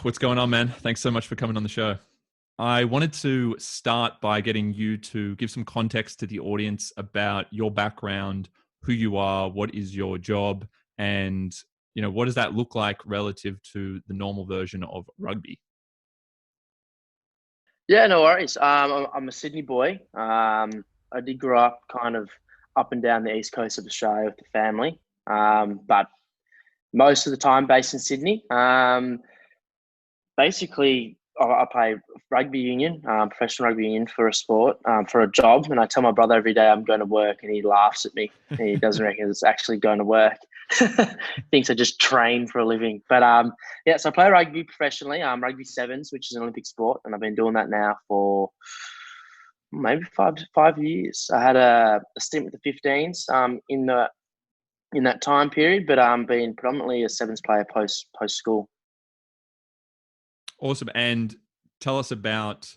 What's going on, man? Thanks so much for coming on the show. I wanted to start by getting you to give some context to the audience about your background, who you are, what is your job, and what does that look like relative to the normal version of rugby? Yeah, no worries. I'm a Sydney boy. I did grow up kind of up and down the east coast of Australia with the family, but most of the time based in Sydney. Basically, I play rugby union, professional rugby union for a sport, for a job. And I tell my brother every day I'm going to work, and he laughs at me. And he doesn't reckon it's actually going to work. Thinks I just train for a living. But yeah, so I play rugby professionally. Rugby sevens, which is an Olympic sport, and I've been doing that now for maybe 5 years. I had a stint with the 15s in that time period, but been predominantly a sevens player post school. Awesome. And tell us about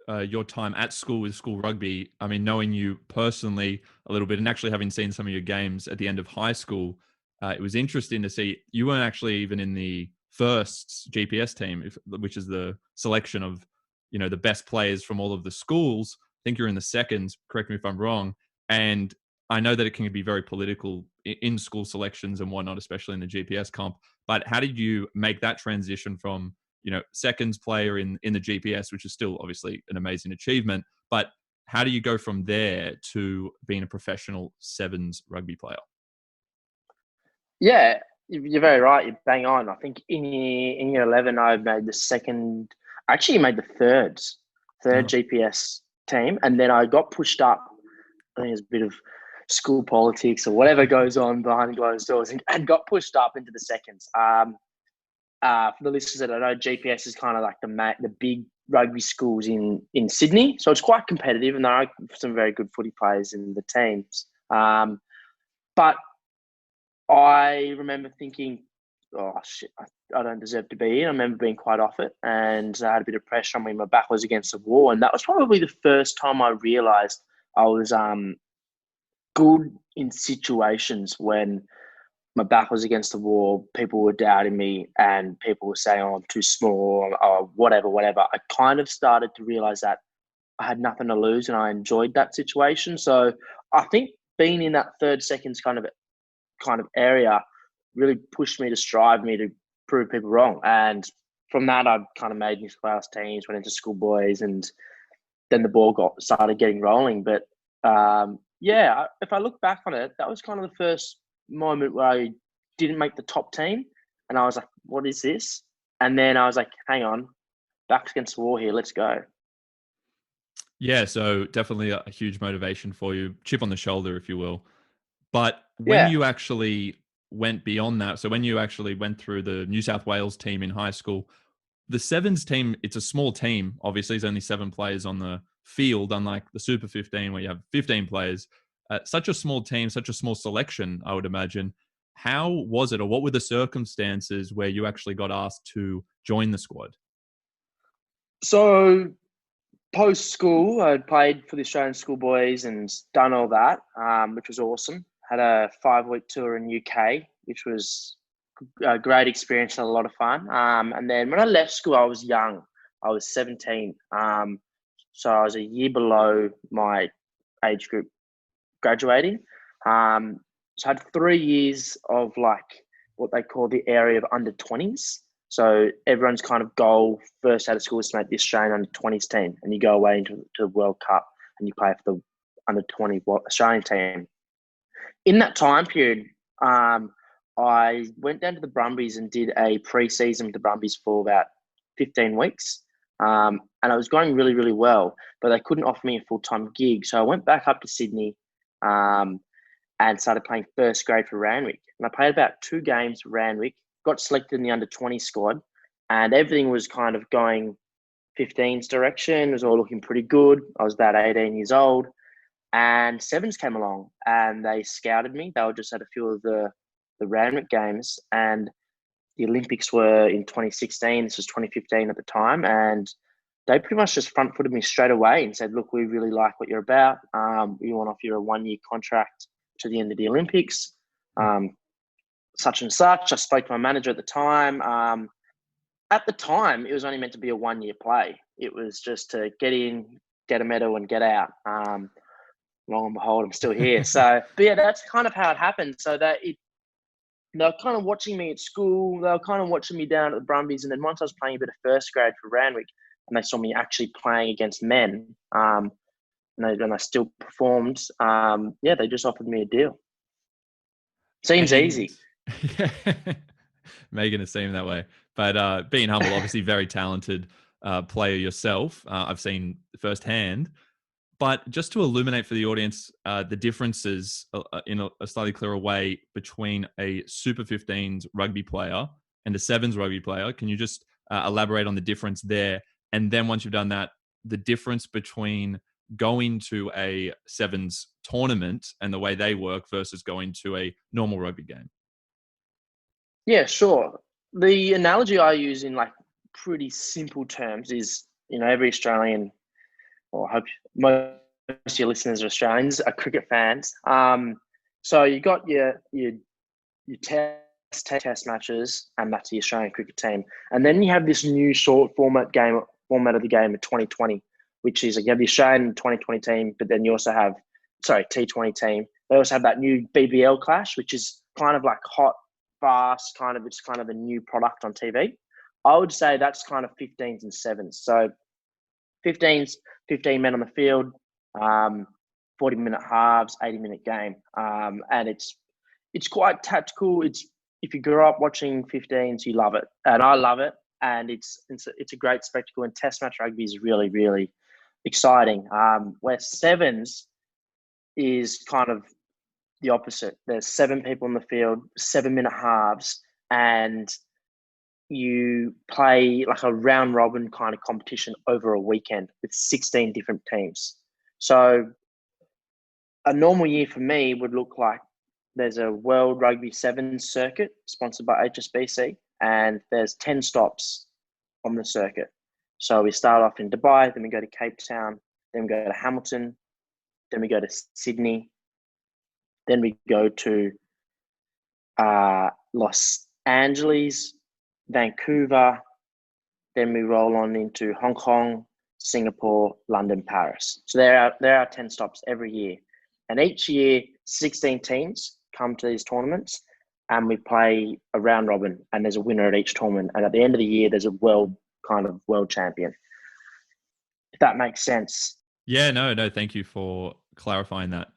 your time at school with school rugby. I mean, knowing you personally a little bit and actually having seen some of your games at the end of high school, it was interesting to see you weren't actually even in the first GPS team, which is the selection of, the best players from all of the schools. I think you're in the second, correct me if I'm wrong. And I know that it can be very political in school selections and whatnot, especially in the GPS comp. But how did you make that transition from seconds player in the GPS, which is still obviously an amazing achievement, but how do you go from there to being a professional sevens rugby player? Yeah, you're very right. You're bang on. I think in year 11, I made the second. Actually, made the third Oh, GPS team, and then I got pushed up. I think there's a bit of school politics or whatever goes on behind closed doors, and got pushed up into the seconds. For the listeners that don't know, GPS is kind of like the big rugby schools in Sydney, so it's quite competitive, and there are some very good footy players in the teams. But I remember thinking, oh shit, I don't deserve to be in. I remember being quite off it, and I had a bit of pressure on me. My back was against the wall, and that was probably the first time I realised I was good in situations when my back was against the wall. People were doubting me, and people were saying, "Oh, I'm too small," or whatever, whatever. I kind of started to realise that I had nothing to lose, and I enjoyed that situation. So I think being in that third seconds kind of area really pushed me to strive me to prove people wrong. And from that, I kind of made New South Wales teams, went into schoolboys, and then the ball started getting rolling. But yeah, if I look back on it, that was kind of the first moment where I didn't make the top team, and I was like, "What is this?" And then I was like, "Hang on, backs against the wall here. Let's go." yeah. So definitely a huge motivation for you, chip on the shoulder, if you will. But when Yeah. you actually went beyond that, so when you actually went through the New South Wales team in high school, the sevens team, it's a small team. Obviously, there's only 7 players on the field, unlike the Super 15 where you have 15 players. Such a small team, such a small selection, I would imagine. How was it, or what were the circumstances where you actually got asked to join the squad? So post school, I played for the Australian schoolboys and done all that, which was awesome. Had a 5-week tour in UK, which was a great experience and a lot of fun. And then when I left school, I was young. I was 17. So I was a year below my age group graduating. Um, so I had 3 years of like what they call the area of under 20s. So everyone's kind of goal first out of school is to make the Australian under 20s team, and you go away into the World Cup and you play for the under 20 Australian team. In that time period, I went down to the Brumbies and did a pre-season with the Brumbies for about 15 weeks. And I was going really, really well, but they couldn't offer me a full-time gig. So I went back up to Sydney um, and started playing first grade for Randwick. And I played about 2 games for Randwick, got selected in the under 20 squad, and everything was kind of going 15's direction. It was all looking pretty good. I was about 18 years old. And Sevens came along and they scouted me. They were just at a few of the Randwick games, and the Olympics were in 2016. This was 2015 at the time, and they pretty much just front footed me straight away and said, "Look, we really like what you're about. We want to offer you a 1-year contract to the end of the Olympics, such and such." I spoke to my manager at the time, at the time, it was only meant to be a 1-year play. It was just to get in, get a medal, and get out. Long and behold, I'm still here. So, but yeah, that's kind of how it happened. So they were kind of watching me at school. They were kind of watching me down at the Brumbies. And then once I was playing a bit of first grade for Randwick, and they saw me actually playing against men, and I still performed, they just offered me a deal. Seems easy. Yeah, making it seem that way. But being humble, obviously very talented player yourself. I've seen firsthand. But just to illuminate for the audience the differences in a slightly clearer way between a Super 15s rugby player and a Sevens rugby player, can you just elaborate on the difference there? And then once you've done that, the difference between going to a Sevens tournament and the way they work versus going to a normal rugby game. Yeah, sure. The analogy I use in like pretty simple terms is, every Australian, or I hope most of your listeners are Australians, are cricket fans. So you got your test matches, and that's the Australian cricket team. And then you have this new short format of the game of 2020, which is you have the Australian 2020 team, but then you also have, T20 team. They also have that new BBL clash, which is kind of like hot, fast, it's kind of a new product on TV. I would say that's kind of 15s and sevens. So 15s, 15 men on the field, 40-minute halves, 80-minute game. And it's quite tactical. If you grew up watching 15s, you love it. And I love it. And it's a great spectacle. And test match rugby is really, really exciting. Where sevens is kind of the opposite. There's 7 people in the field, 7-minute halves, and you play like a round robin kind of competition over a weekend with 16 different teams. So a normal year for me would look like there's a World Rugby Sevens circuit sponsored by HSBC, and there's 10 stops on the circuit. So we start off in Dubai, then we go to Cape Town, then we go to Hamilton, then we go to Sydney, then we go to Los Angeles, Vancouver, then we roll on into Hong Kong, Singapore, London, Paris. So there are 10 stops every year. And each year, 16 teams come to these tournaments, and we play a round robin, and there's a winner at each tournament. And at the end of the year, there's a world champion. If that makes sense. Yeah, no, thank you for clarifying that.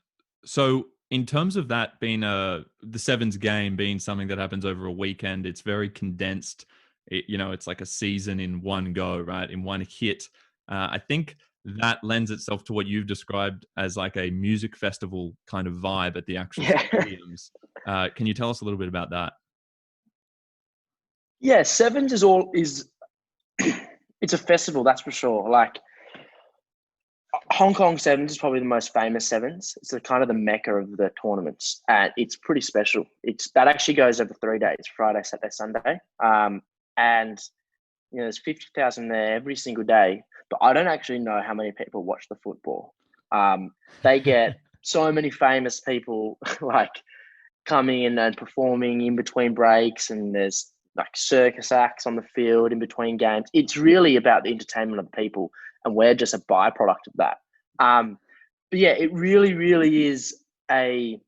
So in terms of that being the sevens game being something that happens over a weekend, it's very condensed. It's like a season in one go, right? In one hit. I think that lends itself to what you've described as like a music festival kind of vibe at the actual stadiums. Can you tell us a little bit about that? Yeah, sevens is it's a festival, that's for sure. Like Hong Kong Sevens is probably the most famous sevens. It's kind of the mecca of the tournaments, and it's pretty special. That actually goes over 3 days: Friday, Saturday, Sunday. And there's 50,000 there every single day. But I don't actually know how many people watch the football. They get so many famous people like coming in and performing in between breaks, and there's like circus acts on the field in between games. It's really about the entertainment of the people, and we're just a byproduct of that. But yeah, it really, really is a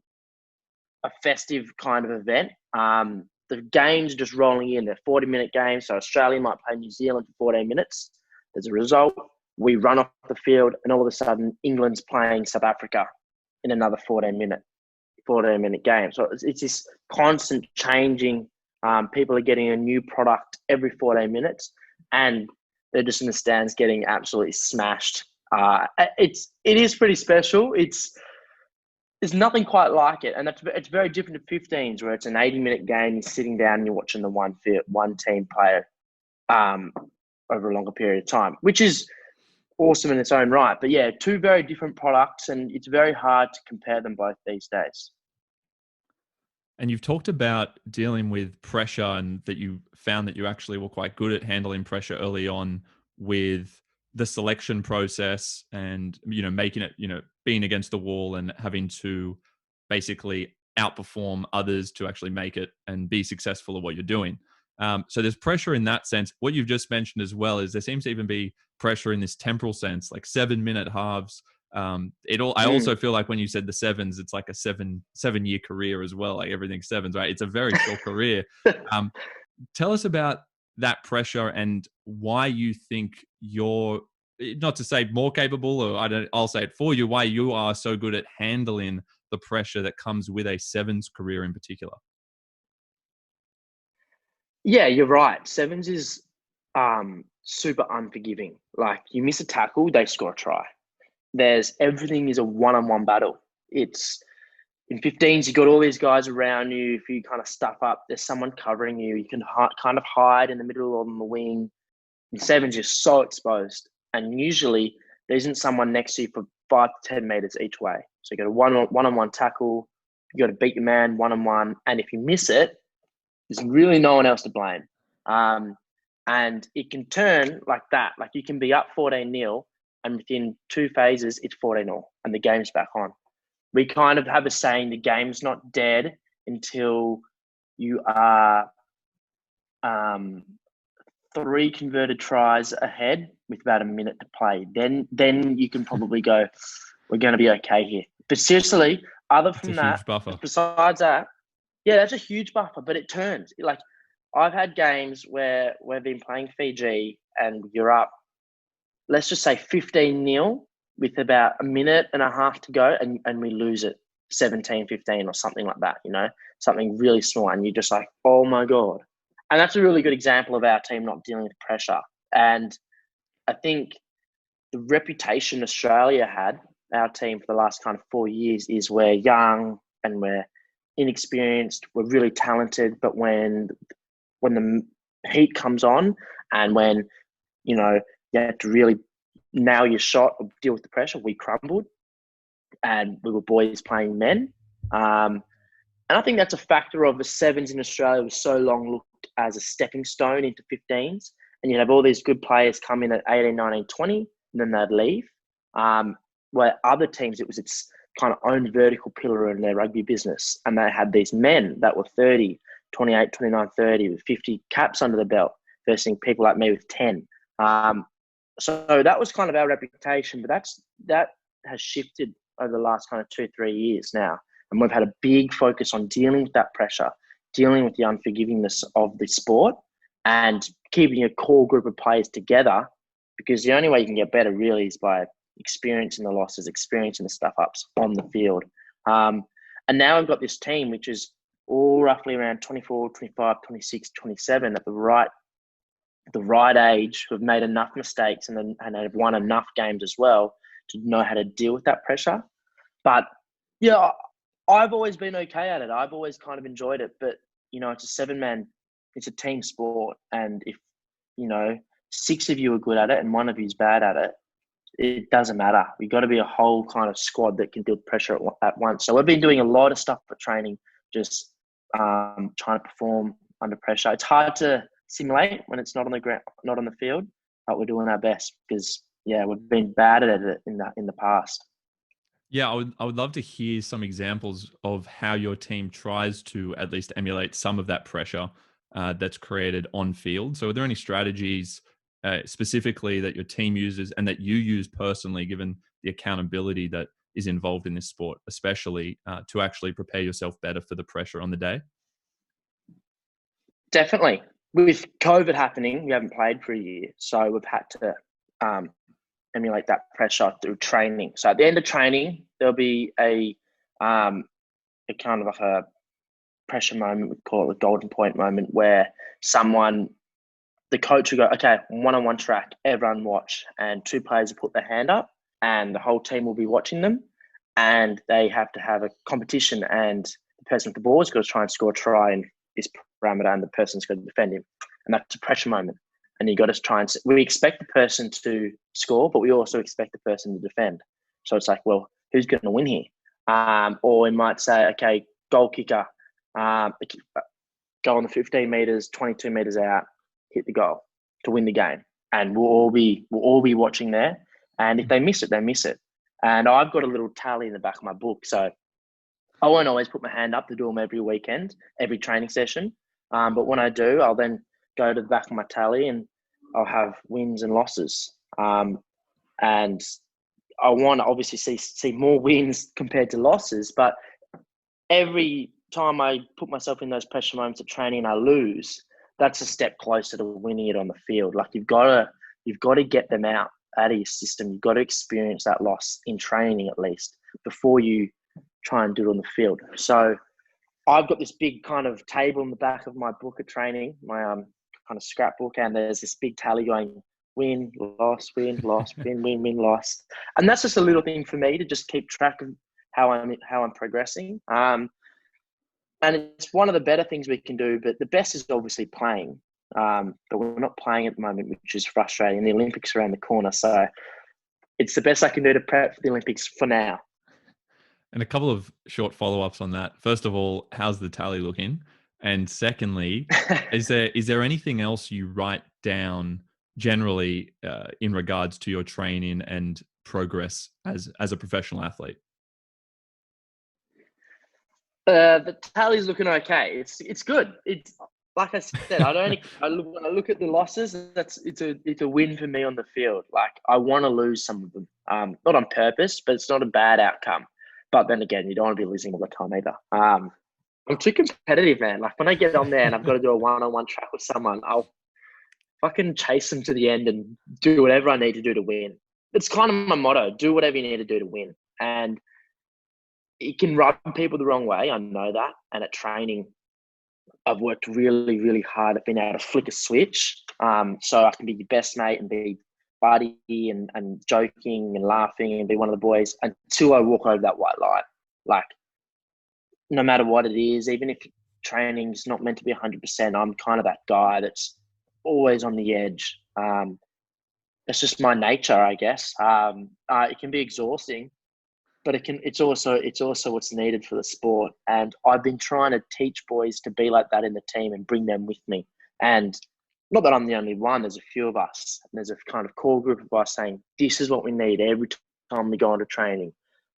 festive kind of event. The games are just rolling in. They're 40-minute games. So Australia might play New Zealand for 14 minutes. There's a result. We run off the field, and all of a sudden, England's playing South Africa in another 14-minute game. So it's this constant changing. People are getting a new product every 14 minutes, and they're just in the stands getting absolutely smashed. It is pretty special. There's nothing quite like it, and it's very different to 15s, where it's an 80-minute game. You're sitting down and you're watching the one team play over a longer period of time, which is awesome in its own right. But yeah, 2 very different products, and it's very hard to compare them both these days. And you've talked about dealing with pressure, and that you found that you actually were quite good at handling pressure early on with the selection process, and making it, being against the wall and having to basically outperform others to actually make it and be successful at what you're doing. So there's pressure in that sense. What you've just mentioned as well is there seems to even be pressure in this temporal sense, like 7-minute halves. I also feel like when you said the sevens, it's like a 7-year career as well. Like everything's sevens, right? It's a very short career. Tell us about that pressure and why you think you're, not to say more capable, or I'll say it for you, why you are so good at handling the pressure that comes with a sevens career in particular. Yeah, you're right. Sevens is super unforgiving. Like you miss a tackle, they score a try. Everything is a one-on-one battle. It's in 15s, you got all these guys around you. If you kind of stuff up, there's someone covering you. You can kind of hide in the middle or on the wing. In sevens, you're so exposed. And usually there isn't someone next to you for 5 to 10 meters each way. So you got a one-on-one tackle. You got to beat your man one-on-one. And if you miss it, there's really no one else to blame. And it can turn like that. Like you can be up 14-0 and within 2 phases, it's 14-0 and the game's back on. We kind of have a saying, the game's not dead until you are 3 converted tries ahead with about a minute to play. Then you can probably go, we're going to be okay here. But seriously, other from that, besides that, yeah, that's a huge buffer, but it turns. Like I've had games where we've been playing Fiji and you're up, let's just say 15-0 with about a minute and a half to go and we lose it 17-15 or something like that, something really small. And you're just like, oh my God. And that's a really good example of our team not dealing with pressure. And I think the reputation Australia had, our team for the last kind of 4 years, is we're young and we're inexperienced, we're really talented, but when the heat comes on and when, you have to really nail your shot or deal with the pressure, we crumbled and we were boys playing men. And I think that's a factor of the sevens in Australia was so long looked as a stepping stone into 15s. And you'd have all these good players come in at 18, 19, 20, and then they'd leave. Where other teams, it was its kind of own vertical pillar in their rugby business. And they had these men that were 30, 28, 29, 30 with 50 caps under the belt versus people like me with 10. So that was kind of our reputation, but that has shifted over the last kind of 2-3 years now. And we've had a big focus on dealing with that pressure, dealing with the unforgivingness of the sport and keeping a core group of players together, because the only way you can get better really is by experiencing the losses, experiencing the stuff ups on the field. And now I've got this team, which is all roughly around 24, 25, 26, 27 at the right age, who have made enough mistakes and have won enough games as well to know how to deal with that pressure. But yeah, I've always been okay at it. I've always kind of enjoyed it. But, it's a 7-man, it's a team sport. And if, 6 of you are good at it and 1 of you is bad at it, it doesn't matter. We've got to be a whole kind of squad that can deal with pressure at once. So we've been doing a lot of stuff for training, just trying to perform under pressure. It's hard to simulate when it's not on the ground, not on the field, but we're doing our best because, we've been bad at it in the past. Yeah, I would love to hear some examples of how your team tries to at least emulate some of that pressure that's created on field. So are there any strategies specifically that your team uses and that you use personally, given the accountability that is involved in this sport, especially to actually prepare yourself better for the pressure on the day? Definitely. With COVID happening, we haven't played for a year. So we've had to emulate that pressure through training. So at the end of training, there'll be a kind of like a pressure moment, we call it the golden point moment, where the coach will go, okay, 1-on-1 track, everyone watch, and 2 players will put their hand up and the whole team will be watching them, and they have to have a competition, and the person with the ball has got to try and score a try in this parameter and the person's got to defend him. And that's a pressure moment. And you got to try and, we expect the person to score, but we also expect the person to defend. So it's like, well, who's going to win here? Or we might say, okay, goal kicker, go on the 15 meters, 22 meters out, hit the goal to win the game. And we'll all be watching there. And if they miss it, they miss it. And I've got a little tally in the back of my book. So I won't always put my hand up to do them every weekend, every training session. But when I do, I'll then go to the back of my tally and I'll have wins and losses. And I want to obviously see more wins compared to losses, but every time I put myself in those pressure moments of training and I lose, that's a step closer to winning it on the field. Like you've got to get them out of your system. You've got to experience that loss in training at least before you try and do it on the field. So I've got this big kind of table in the back of my book at training, my kind of scrapbook, and there's this big tally going win, loss, win, loss, win, win, win, loss. And that's just a little thing for me to just keep track of how I'm progressing. And it's one of the better things we can do, but the best is obviously playing. But we're not playing at the moment, which is frustrating. The Olympics are around the corner, so it's the best I can do to prep for the Olympics for now. And a couple of short follow-ups on that. First of all, how's the tally looking? And secondly, is there anything else you write down generally in regards to your training and progress as a professional athlete? The tally's looking okay. It's good. It's like I said. When I look at the losses, it's a win for me on the field. Like I want to lose some of them, not on purpose, but it's not a bad outcome. But then again, you don't want to be losing all the time either. I'm too competitive, man. Like when I get on there and I've got to do a one-on-one track with someone, I'll fucking chase them to the end and do whatever I need to do to win. It's kind of my motto: do whatever you need to do to win. And it can rub people the wrong way. I know that. And at training, I've worked really, really hard at being able to flick a switch, so I can be your best mate and be buddy and joking and laughing and be one of the boys until I walk over that white line. Like, no matter what it is, even if training's not meant to be 100%, I'm kind of that guy that's always on the edge. It's just my nature, I guess. It can be exhausting, but it's also what's needed for the sport. And I've been trying to teach boys to be like that in the team and bring them with me. And not that I'm the only one, there's a few of us. And there's a kind of core group of us saying, this is what we need every time we go into training.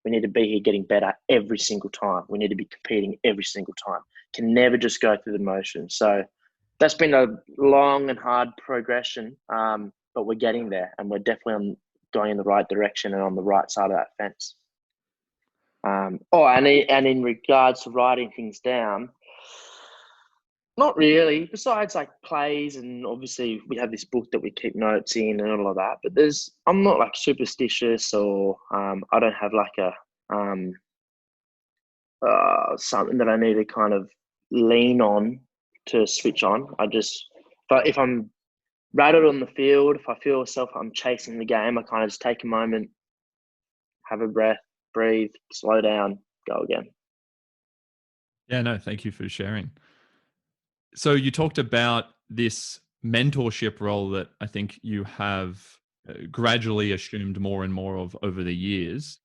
We need to be here getting better every single time. We need to be competing every single time. Can never just go through the motions. So that's been a long and hard progression, but we're getting there. And we're definitely going in the right direction and on the right side of that fence. And in regards to writing things down, not really. Besides like plays, and obviously we have this book that we keep notes in and all of that. But I'm not like superstitious, or I don't have like a something that I need to kind of lean on to switch on. But if I'm rattled on the field, if I feel I'm chasing the game, I kind of just take a moment, have a breath, breathe, slow down, go again. Yeah, no, thank you for sharing. So you talked about this mentorship role that I think you have gradually assumed more and more of over the years.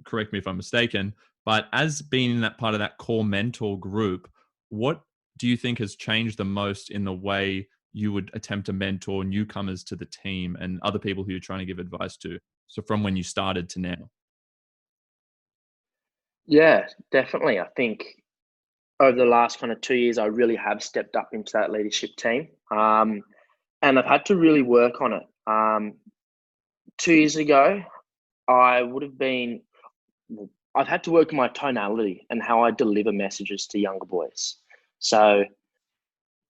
Correct me if I'm mistaken, but as being in that part of that core mentor group, what do you think has changed the most in the way you would attempt to mentor newcomers to the team and other people who you're trying to give advice to? So from when you started to now. Yeah, definitely. I think over the last kind of 2 years, I really have stepped up into that leadership team. And I've had to really work on it. 2 years ago, I've had to work on my tonality and how I deliver messages to younger boys. So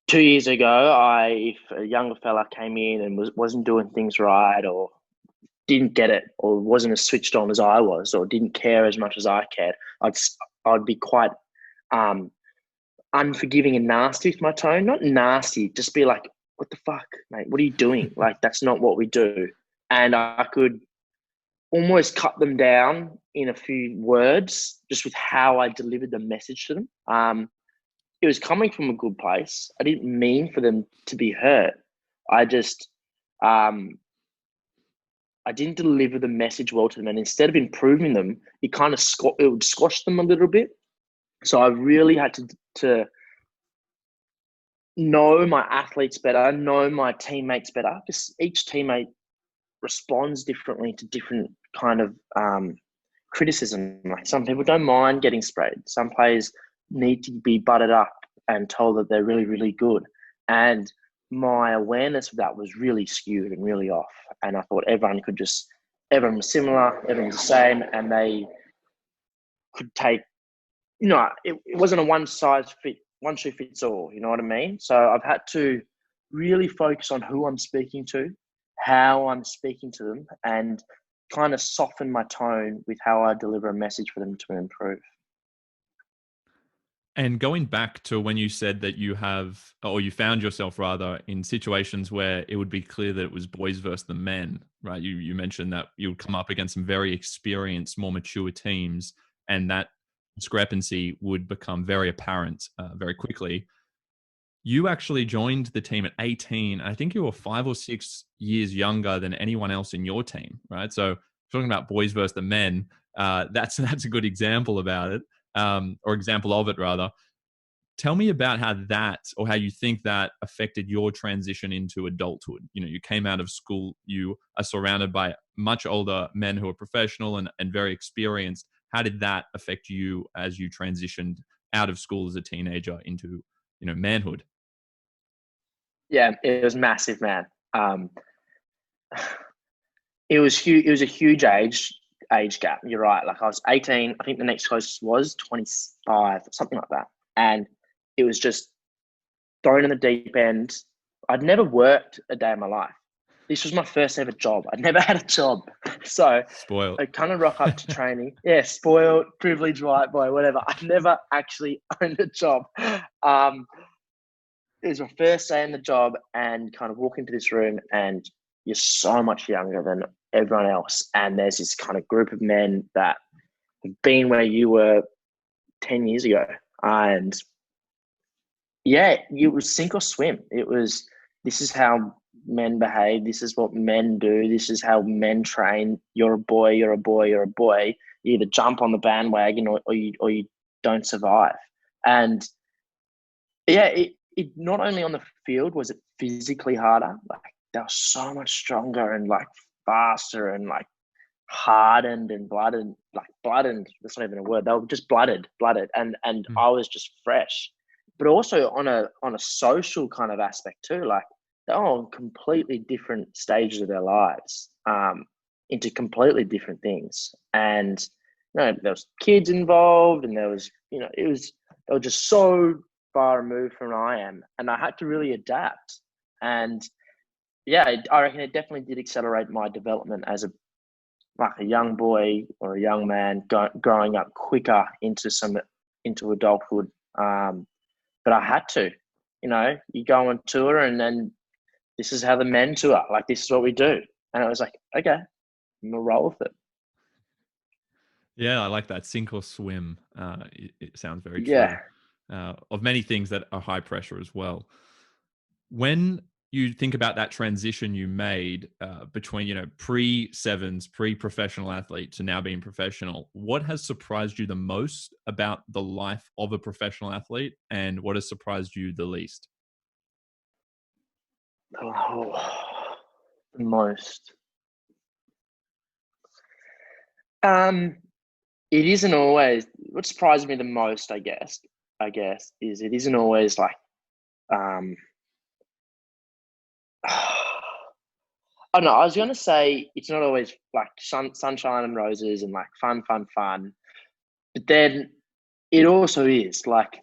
2 years ago, if a younger fella came in and wasn't doing things right, or didn't get it, or wasn't as switched on as I was, or didn't care as much as I cared, I'd be quite unforgiving and nasty with my tone. Not nasty, just be like, what the fuck, mate? What are you doing? Like, that's not what we do. And I could almost cut them down in a few words just with how I delivered the message to them. It was coming from a good place. I didn't mean for them to be hurt. I just, I didn't deliver the message well to them. And instead of improving them, it would squash them a little bit. So I really had to know my athletes better, know my teammates better, because each teammate responds differently to different kind of criticism. Like some people don't mind getting sprayed. Some players need to be butted up and told that they're really, really good. And my awareness of that was really skewed and really off. And I thought everyone was similar, everyone was the same, and they could take, it wasn't a one shoe fits all, you know what I mean? So I've had to really focus on who I'm speaking to, how I'm speaking to them, and kind of soften my tone with how I deliver a message for them to improve. And going back to when you said that you found yourself rather in situations where it would be clear that it was boys versus the men, right? You mentioned that you would come up against some very experienced, more mature teams, and that discrepancy would become very apparent very quickly. You actually joined the team at 18. I think you were 5 or 6 years younger than anyone else in your team, right? So talking about boys versus the men, that's a good example about it. Or example of it rather. Tell me about how you think that affected your transition into adulthood. You came out of school, you are surrounded by much older men who are professional and very experienced. How did that affect you as you transitioned out of school as a teenager into, manhood? Yeah, it was massive, man. It was huge. It was a huge age gap. You're right. Like I was 18. I think the next closest was 25, something like that. And it was just thrown in the deep end. I'd never worked a day in my life. This was my first ever job. I'd never had a job. So Spoiled. I kind of rock up to training. Yeah, spoiled, privileged white boy, whatever. I never actually owned a job. It was my first day in the job and kind of walk into this room and you're so much younger than everyone else. And there's this kind of group of men that have been where you were 10 years ago. And yeah, it was sink or swim. This is how men behave. This is what men do. This is how men train. You're a boy, you're a boy, you're a boy. You either jump on the bandwagon or you don't survive. And yeah, it not only on the field was it physically harder, like they were so much stronger and like faster and like hardened and blooded, that's not even a word. They were just blooded. And I was just fresh. But also on a social kind of aspect too, like they're all on completely different stages of their lives, into completely different things. And there was kids involved and there was, they were just so far removed from where I am. And I had to really adapt. And yeah, I reckon it definitely did accelerate my development as a young boy or a young man growing up quicker into adulthood. But I had to, you go on tour and then this is how the men tour. Like, this is what we do. And I was like, okay, I'm going to roll with it. Yeah, I like that. Sink or swim. It sounds very true. Yeah. Of many things that are high pressure as well. When you think about that transition you made between, pre-sevens, pre-professional athlete to now being professional, what has surprised you the most about the life of a professional athlete, and what has surprised you the least? Oh, the most. It isn't always what surprised me the most, I guess, is it isn't always like I don't know. I was going to say it's not always like sunshine and roses and like fun. But then it also is like,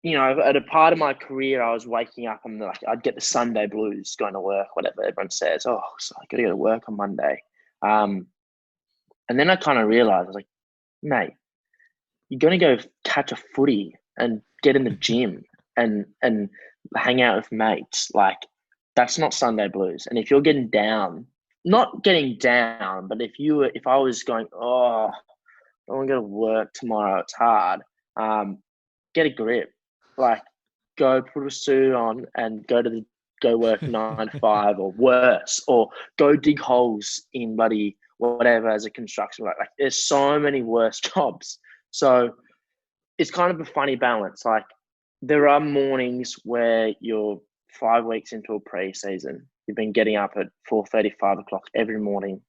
at a part of my career, I was waking up and like I'd get the Sunday blues going to work, whatever everyone says. Oh, so I got to go to work on Monday. And then I kind of realized, I was like, mate, you're going to go catch a footy and get in the gym and hang out with mates. Like, that's not Sunday blues. And if you're getting down, not getting down, but if I was going, oh, I want to go to work tomorrow, it's hard. Get a grip. Like, go put a suit on and go work 9 to 5 or worse, or go dig holes in bloody whatever as a construction worker. Like, there's so many worse jobs. So it's kind of a funny balance. Like, there are mornings where you're 5 weeks into a pre-season. You've been getting up at 4:30, 5 o'clock every morning.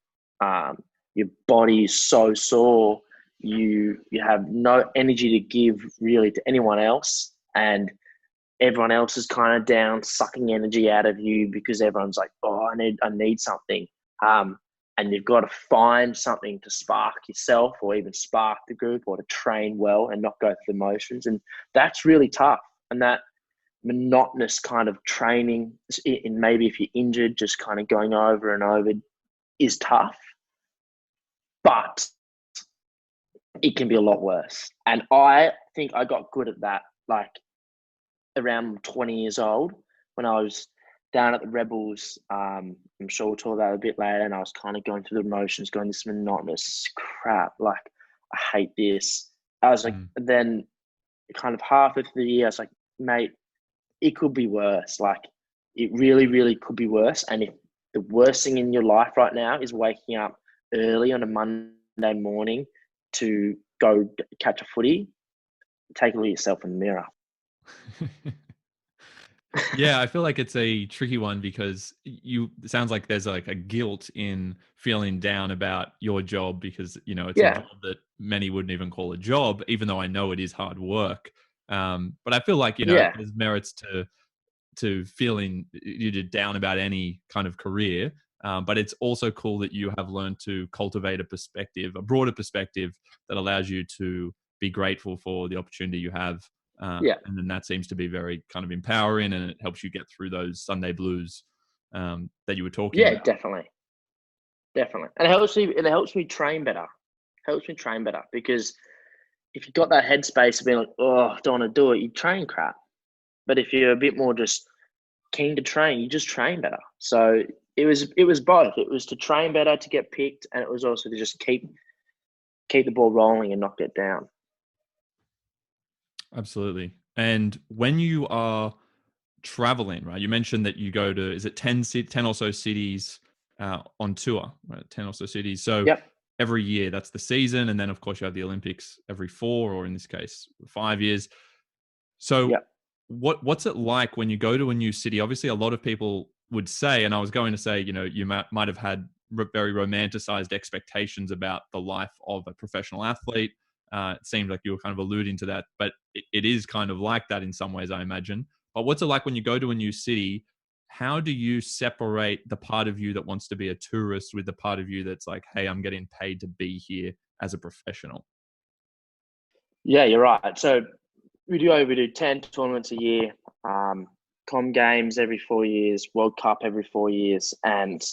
Your body is so sore. You have no energy to give really to anyone else. And everyone else is kind of down, sucking energy out of you because everyone's like, oh, I need something. And you've got to find something to spark yourself or even spark the group or to train well and not go through the motions. And that's really tough. And that monotonous kind of training, and maybe if you're injured, just kind of going over and over is tough. But it can be a lot worse. And I think I got good at that, like around 20 years old when I was down at the Rebels. I'm sure we'll talk about it a bit later. And I was kind of going through the motions, going this monotonous crap. Like, I hate this. I was like, then kind of halfway through the year, I was like, mate, it could be worse. Like, it really, really could be worse. And if the worst thing in your life right now is waking up early on a Monday morning to go catch a footy, take a look at yourself in the mirror. Yeah, I feel like it's a tricky one because it sounds like there's like a guilt in feeling down about your job because, it's a job that many wouldn't even call a job, even though I know it is hard work. But I feel like, there's merits to feeling you're down about any kind of career. But it's also cool that you have learned to cultivate a broader perspective that allows you to be grateful for the opportunity you have. And then that seems to be very kind of empowering, and it helps you get through those Sunday blues that you were talking about. Yeah, definitely. And it helps me train better. Because if you've got that headspace of being like, oh, I don't want to do it, you train crap. But if you're a bit more just keen to train, you just train better. So it was both. It was to train better, to get picked, and it was also to just keep the ball rolling and not get down. Absolutely. And when you are traveling, right, you mentioned that you go to, is it 10 or so cities on tour, right? 10 or so cities. So every year, that's the season. And then, of course, you have the Olympics every 4, or in this case, 5 years. So what's it like when you go to a new city? Obviously, a lot of people would say, and I was going to say, you might have had very romanticized expectations about the life of a professional athlete. It seemed like you were kind of alluding to that, but it is kind of like that in some ways, I imagine. But what's it like when you go to a new city? How do you separate the part of you that wants to be a tourist with the part of you that's like, hey, I'm getting paid to be here as a professional? Yeah, you're right. So we do 10 tournaments a year, Com Games every 4 years, World Cup every 4 years, and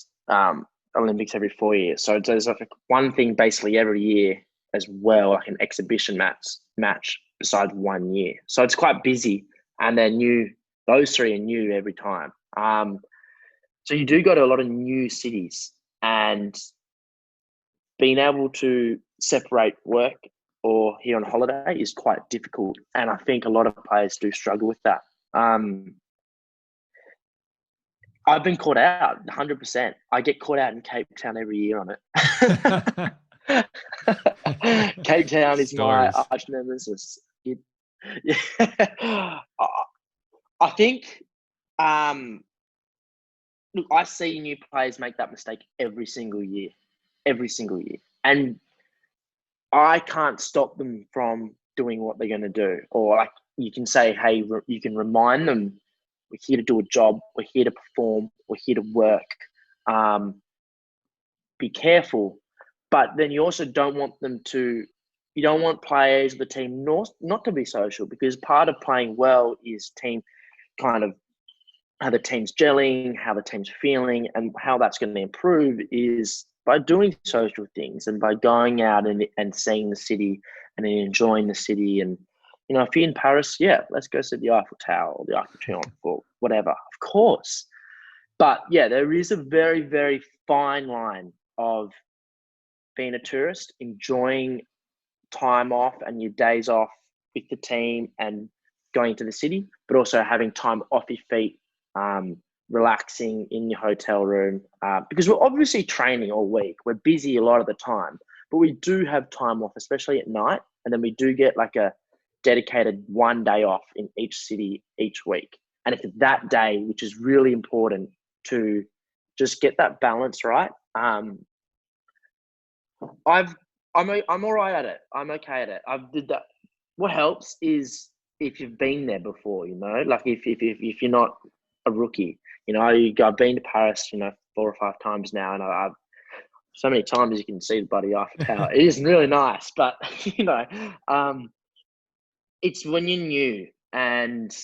Olympics every 4 years. So there's like one thing basically every year as well, like an exhibition match besides 1 year. So it's quite busy, and they're new. Those 3 are new every time. So you do go to a lot of new cities, and being able to separate work or here on holiday is quite difficult. And I think a lot of players do struggle with that. I've been caught out 100%. I get caught out in Cape Town every year on it. Cape Town is my arch nemesis. I think, look, I see new players make that mistake every single year. And I can't stop them from doing what they're going to do. Or like you can say, hey, you can remind them, we're here to do a job. We're here to perform. We're here to work. Be careful. But then you also don't want you don't want players of the team not to be social, because part of playing well is team kind of how the team's gelling, how the team's feeling, and how that's going to improve is by doing social things and by going out and seeing the city and enjoying the city. And, if you're in Paris, let's go see the Eiffel Tower or the Eiffel Triomphe or whatever, of course. But there is a very, very fine line of being a tourist, enjoying time off and your days off with the team and going to the city, but also having time off your feet, relaxing in your hotel room, because we're obviously training all week. We're busy a lot of the time, but we do have time off, especially at night. And then we do get like a dedicated 1 day off in each city each week. And it's that day, which is really important to just get that balance right. I'm all right at it. I'm okay at it. I've did that. What helps is if you've been there before, like if you're not a rookie, I've been to Paris, 4 or 5 times now, and I've so many times you can see the bloody Eiffel Tower. It is really nice, but it's when you're new and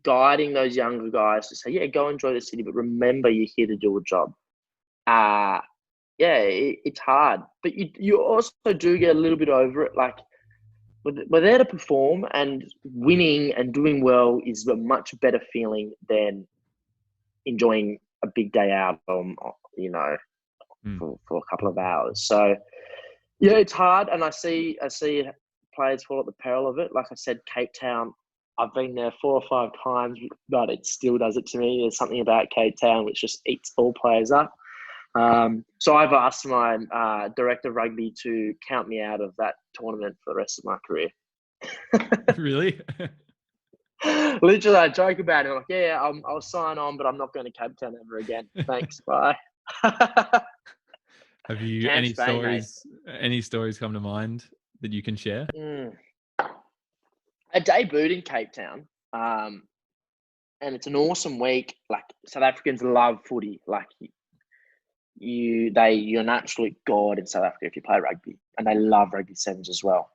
guiding those younger guys to say, yeah, go enjoy the city, but remember you're here to do a job. It's hard, but you also do get a little bit over it. Like we're there to perform, and winning and doing well is a much better feeling than enjoying a big day out, for a couple of hours. So yeah, it's hard, and I see players fall at the peril of it. Like I said, Cape Town, I've been there 4 or 5 times, but it still does it to me. There's something about Cape Town which just eats all players up. So I've asked my director of rugby to count me out of that tournament for the rest of my career. Really? Literally, I joke about it. I'm like, yeah, I'll sign on, but I'm not going to Cape Town ever again. Thanks, bye. Have you any stories come to mind that you can share? I debuted in Cape Town, and it's an awesome week. Like, South Africans love footy. Like, you're an absolute god in South Africa if you play rugby, and they love rugby sevens as well.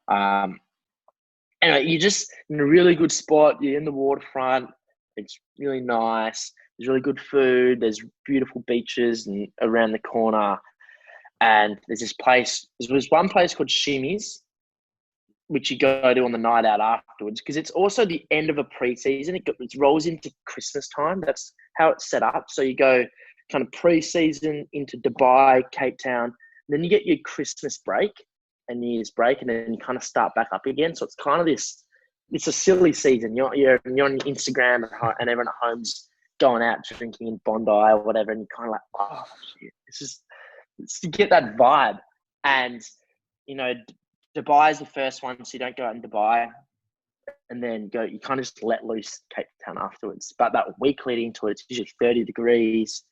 Anyway, you're just in a really good spot. You're in the waterfront. It's really nice. There's really good food. There's beautiful beaches and around the corner. And there's one place called Shimmy's, which you go to on the night out afterwards, because it's also the end of a pre-season. It rolls into Christmas time. That's how it's set up. So you go kind of pre-season into Dubai, Cape Town, then you get your Christmas break and New Year's break, and then you kind of start back up again. So it's kind of it's a silly season. You're on Instagram and everyone at home's going out drinking in Bondi or whatever, and you're kind of like, oh shit, it's to get that vibe. And Dubai is the first one, so you don't go out in Dubai, and then you kind of just let loose Cape Town afterwards. But that week leading to it, it's usually 30 degrees.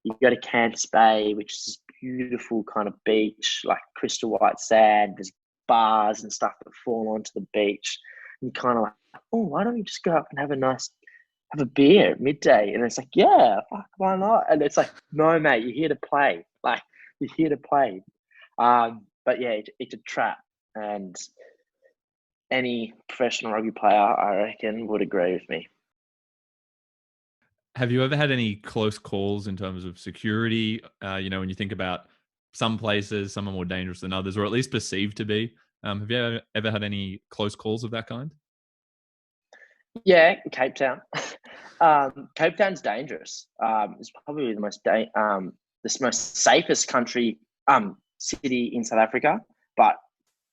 You go to Camps Bay, which is this beautiful kind of beach, like crystal white sand. There's bars and stuff that fall onto the beach. And you're kind of like, oh, why don't we just go up and have a beer at midday? And it's like, yeah, fuck, why not? And it's like, no, mate, you're here to play. Like, you're here to play. But yeah, it's a trap. And any professional rugby player, I reckon, would agree with me. Have you ever had any close calls in terms of security? When you think about some places, some are more dangerous than others, or at least perceived to be. Have you ever had any close calls of that kind? Yeah, Cape Town. Cape Town's dangerous. It's probably the most safest city in South Africa, but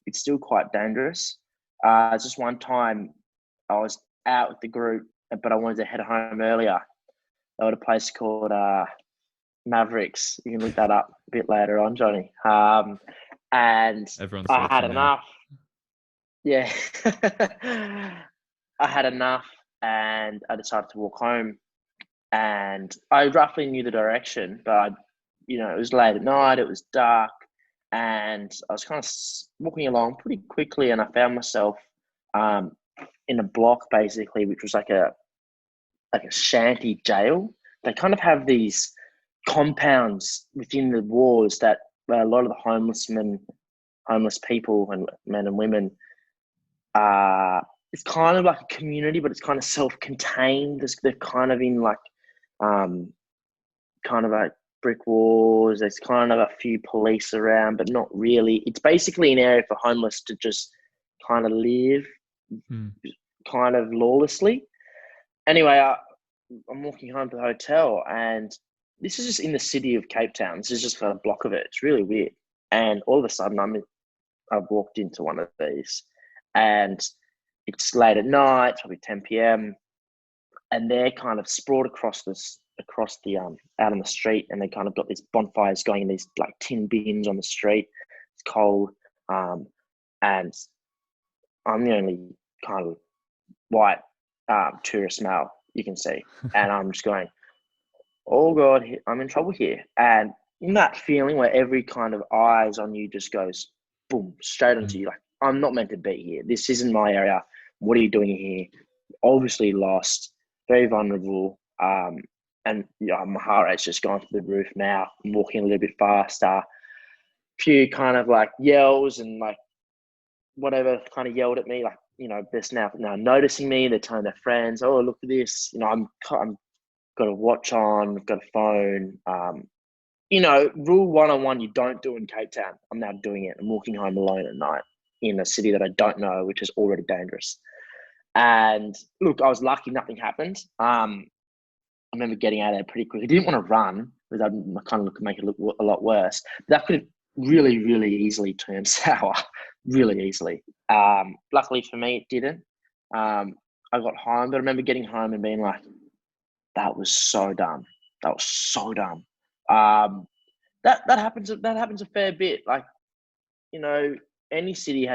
it's still quite dangerous. Just one time I was out with the group, but I wanted to head home earlier. They were at a place called Mavericks. You can look that up a bit later on, Johnny. And Everyone's I had now. enough. Yeah. I had enough, and I decided to walk home. And I roughly knew the direction, but it was late at night. It was dark. And I was kind of walking along pretty quickly, and I found myself in a block, basically, which was like a shanty jail. They kind of have these compounds within the walls that a lot of the homeless people and men and women, it's kind of like a community, but it's kind of self-contained. They're kind of in like kind of like brick walls. There's kind of a few police around, but not really. It's basically an area for homeless to just kind of live kind of lawlessly. Anyway, I'm walking home to the hotel, and this is just in the city of Cape Town. This is just a block of it. It's really weird. And all of a sudden, I've walked into one of these, and it's late at night, it's probably 10 p.m. And they're kind of sprawled across the out on the street, and they kind of got these bonfires going in these like tin bins on the street. It's cold, and I'm the only kind of white tourist male you can see, and I'm just going, oh God, I'm in trouble here. And in that feeling where every kind of eyes on you just goes boom straight onto you, like, I'm not meant to be here. This isn't my area. What are you doing here? Obviously lost, very vulnerable. And my heart rate's just gone through the roof now. I'm walking a little bit faster. Few kind of like yells and like whatever kind of yelled at me, like, they're now noticing me. They're telling their friends, oh, look at this. I'm got a watch on, I've got a phone. Rule 101 you don't do in Cape Town. I'm now doing it. I'm walking home alone at night in a city that I don't know, which is already dangerous. And look, I was lucky nothing happened. I remember getting out of there pretty quick. I didn't want to run because I kind of make it look a lot worse. But that could have really, really easily turned sour, really easily. Luckily for me, it didn't. I got home, but I remember getting home and being like, that was so dumb. That was so dumb. That happens a fair bit. Like, any city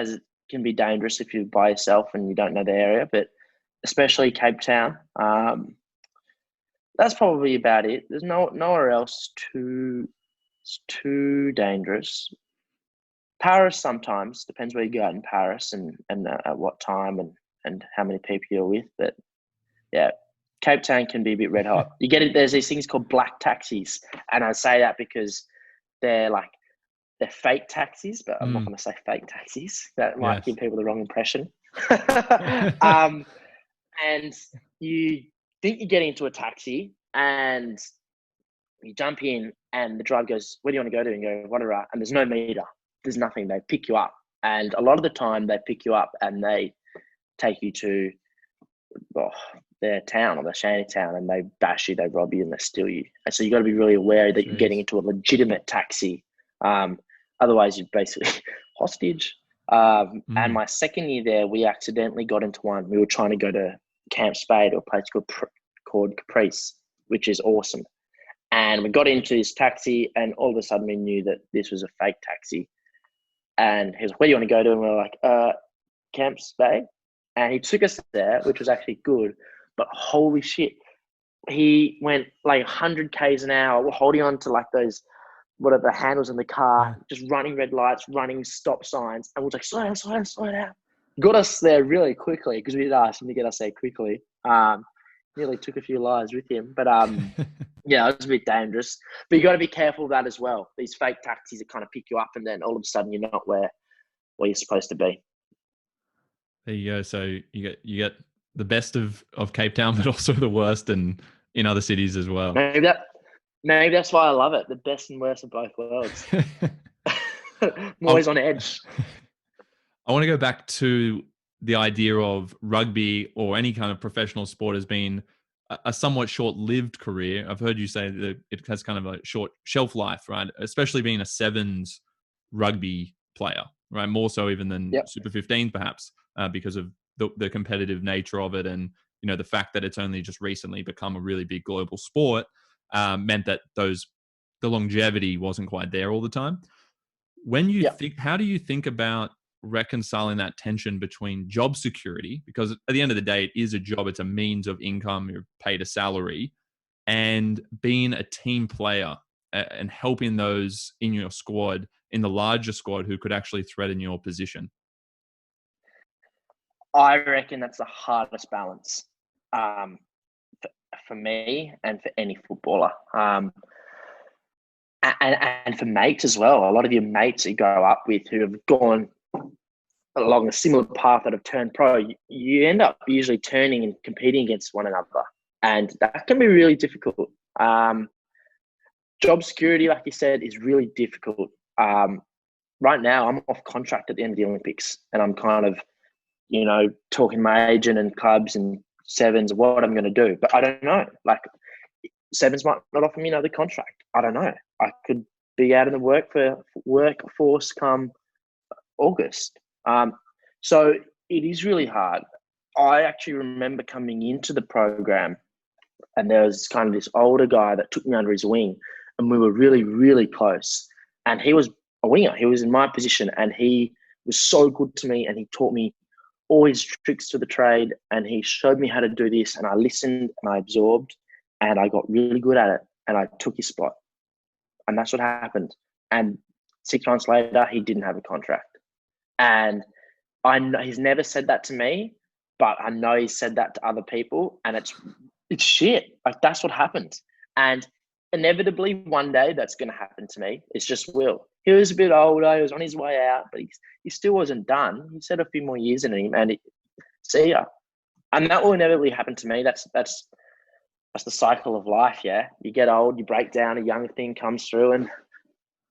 can be dangerous if you're by yourself and you don't know the area, but especially Cape Town. That's probably about it. There's nowhere else too dangerous. Paris sometimes depends where you go out in Paris and at what time and how many people you're with. But yeah, Cape Town can be a bit red hot. You get it. There's these things called black taxis, and I say that because they're fake taxis, but I'm not going to say fake taxis. That might give people the wrong impression. And you think you're getting into a taxi, and you jump in, and the driver goes, "Where do you want to go to?" And you go, "Whatever." And there's no meter. There's nothing. They pick you up, and a lot of the time they pick you up and they take you to their town or their shanty town, and they bash you, they rob you, and they steal you. And so you got to be really aware that you're getting into a legitimate taxi. Otherwise, you're basically hostage. And my second year there, we accidentally got into one. We were trying to go to Camp Spade or a place called Caprice, which is awesome. And we got into this taxi, and all of a sudden we knew that this was a fake taxi. And he was, "Where do you want to go to?" And we were like, Camp Spade. And he took us there, which was actually good. But holy shit, he went like 100 Ks an hour. We're holding on to like those, what are the handles in the car, just running red lights, running stop signs. And we're like, slow down. Got us there really quickly because we did ask him to get us there quickly. Nearly took a few lives with him. But yeah, it was a bit dangerous. But you got to be careful of that as well. These fake taxis that kind of pick you up, and then all of a sudden you're not where you're supposed to be. There you go. So you get the best of Cape Town, but also the worst in other cities as well. Maybe that's why I love it. The best and worst of both worlds. I'm always on edge. I want to go back to the idea of rugby or any kind of professional sport as being a somewhat short-lived career. I've heard you say that it has kind of a short shelf life, right? Especially being a sevens rugby player, right? More so even than Super 15, perhaps, because of the competitive nature of it, and the fact that it's only just recently become a really big global sport meant that the longevity wasn't quite there all the time. When you think, how do you think about reconciling that tension between job security, because at the end of the day, it is a job, it's a means of income, you're paid a salary, and being a team player and helping those in your squad, in the larger squad, who could actually threaten your position? I reckon that's the hardest balance for me and for any footballer. And for mates as well. A lot of your mates you grow up with who have gone along a similar path that have turned pro, you end up usually turning and competing against one another. And that can be really difficult. Job security, like you said, is really difficult. Right now, I'm off contract at the end of the Olympics, and I'm kind of, talking to my agent and clubs and sevens what I'm going to do. But I don't know. Like, sevens might not offer me another contract. I don't know. I could be out in the workforce come August. So it is really hard. I actually remember coming into the program, and there was kind of this older guy that took me under his wing, and we were really, really close. And he was a winger. He was in my position, and he was so good to me, and he taught me all his tricks to the trade, and he showed me how to do this, and I listened and I absorbed, and I got really good at it, and I took his spot. And that's what happened. And 6 months later, he didn't have a contract. And I know he's never said that to me, but I know he said that to other people, and it's shit. Like, that's what happens. And inevitably one day that's going to happen to me. It's just will. He was a bit older. He was on his way out, but he still wasn't done. He said a few more years in him, and see ya. And that will inevitably happen to me. That's the cycle of life. Yeah, you get old, you break down, a young thing comes through, and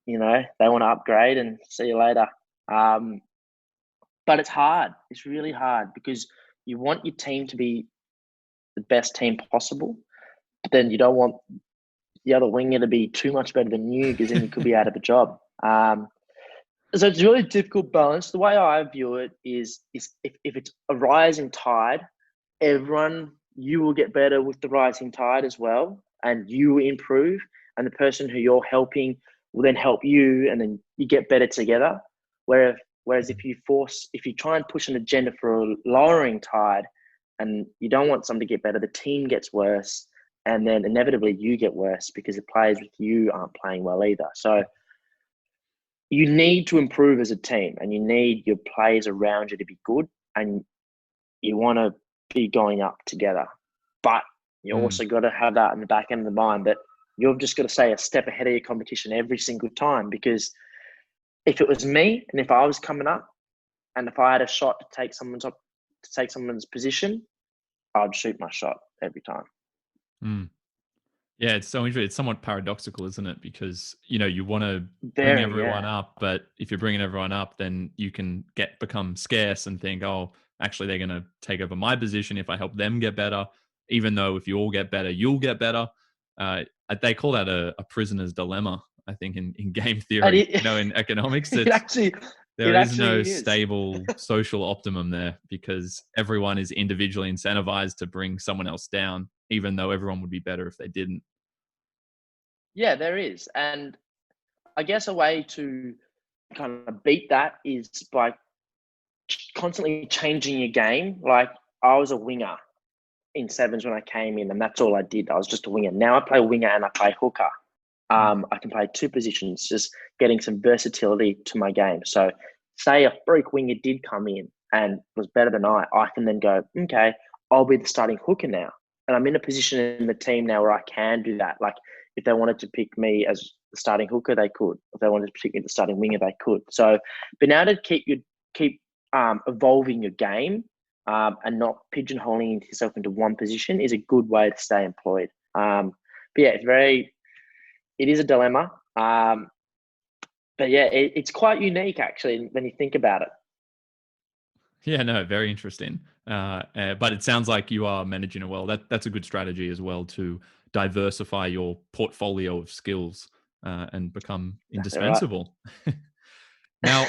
they want to upgrade, and see you later. But it's hard. It's really hard because you want your team to be the best team possible, but then you don't want the other winger to be too much better than you, because then you could be out of a job. So it's a really difficult balance. The way I view it is if it's a rising tide, you will get better with the rising tide as well, and you will improve, and the person who you're helping will then help you, and then you get better together. Whereas if you try and push an agenda for a lowering tide, and you don't want someone to get better, the team gets worse, and then inevitably you get worse because the players with you aren't playing well either. So you need to improve as a team, and you need your players around you to be good, and you want to be going up together. But you also got to have that in the back end of the mind that you've just got to stay a step ahead of your competition every single time, because if it was me and if I was coming up and if I had a shot to take someone's position, I'd shoot my shot every time. Yeah, it's so interesting. It's somewhat paradoxical, isn't it? Because, you want to bring everyone up, but if you're bringing everyone up, then you can become scarce and think, oh, actually, they're going to take over my position if I help them get better, even though if you all get better, you'll get better. They call that a prisoner's dilemma, I think, in game theory. In economics, there is no stable social optimum there, because everyone is individually incentivized to bring someone else down, even though everyone would be better if they didn't. Yeah, there is. And I guess a way to kind of beat that is by constantly changing your game. Like, I was a winger in sevens when I came in, and that's all I did. I was just a winger. Now I play winger and I play hooker. I can play two positions, just getting some versatility to my game. So say a freak winger did come in and was better than I can then go, okay, I'll be the starting hooker now. And I'm in a position in the team now where I can do that. Like, if they wanted to pick me as the starting hooker, they could. If they wanted to pick me the starting winger, they could. So being able to keep evolving your game and not pigeonholing yourself into one position is a good way to stay employed. But yeah, it is a dilemma. But yeah, it's quite unique actually when you think about it. Yeah, no, very interesting. But it sounds like you are managing it well. That's a good strategy as well, to diversify your portfolio of skills and become indispensable. Right. Now,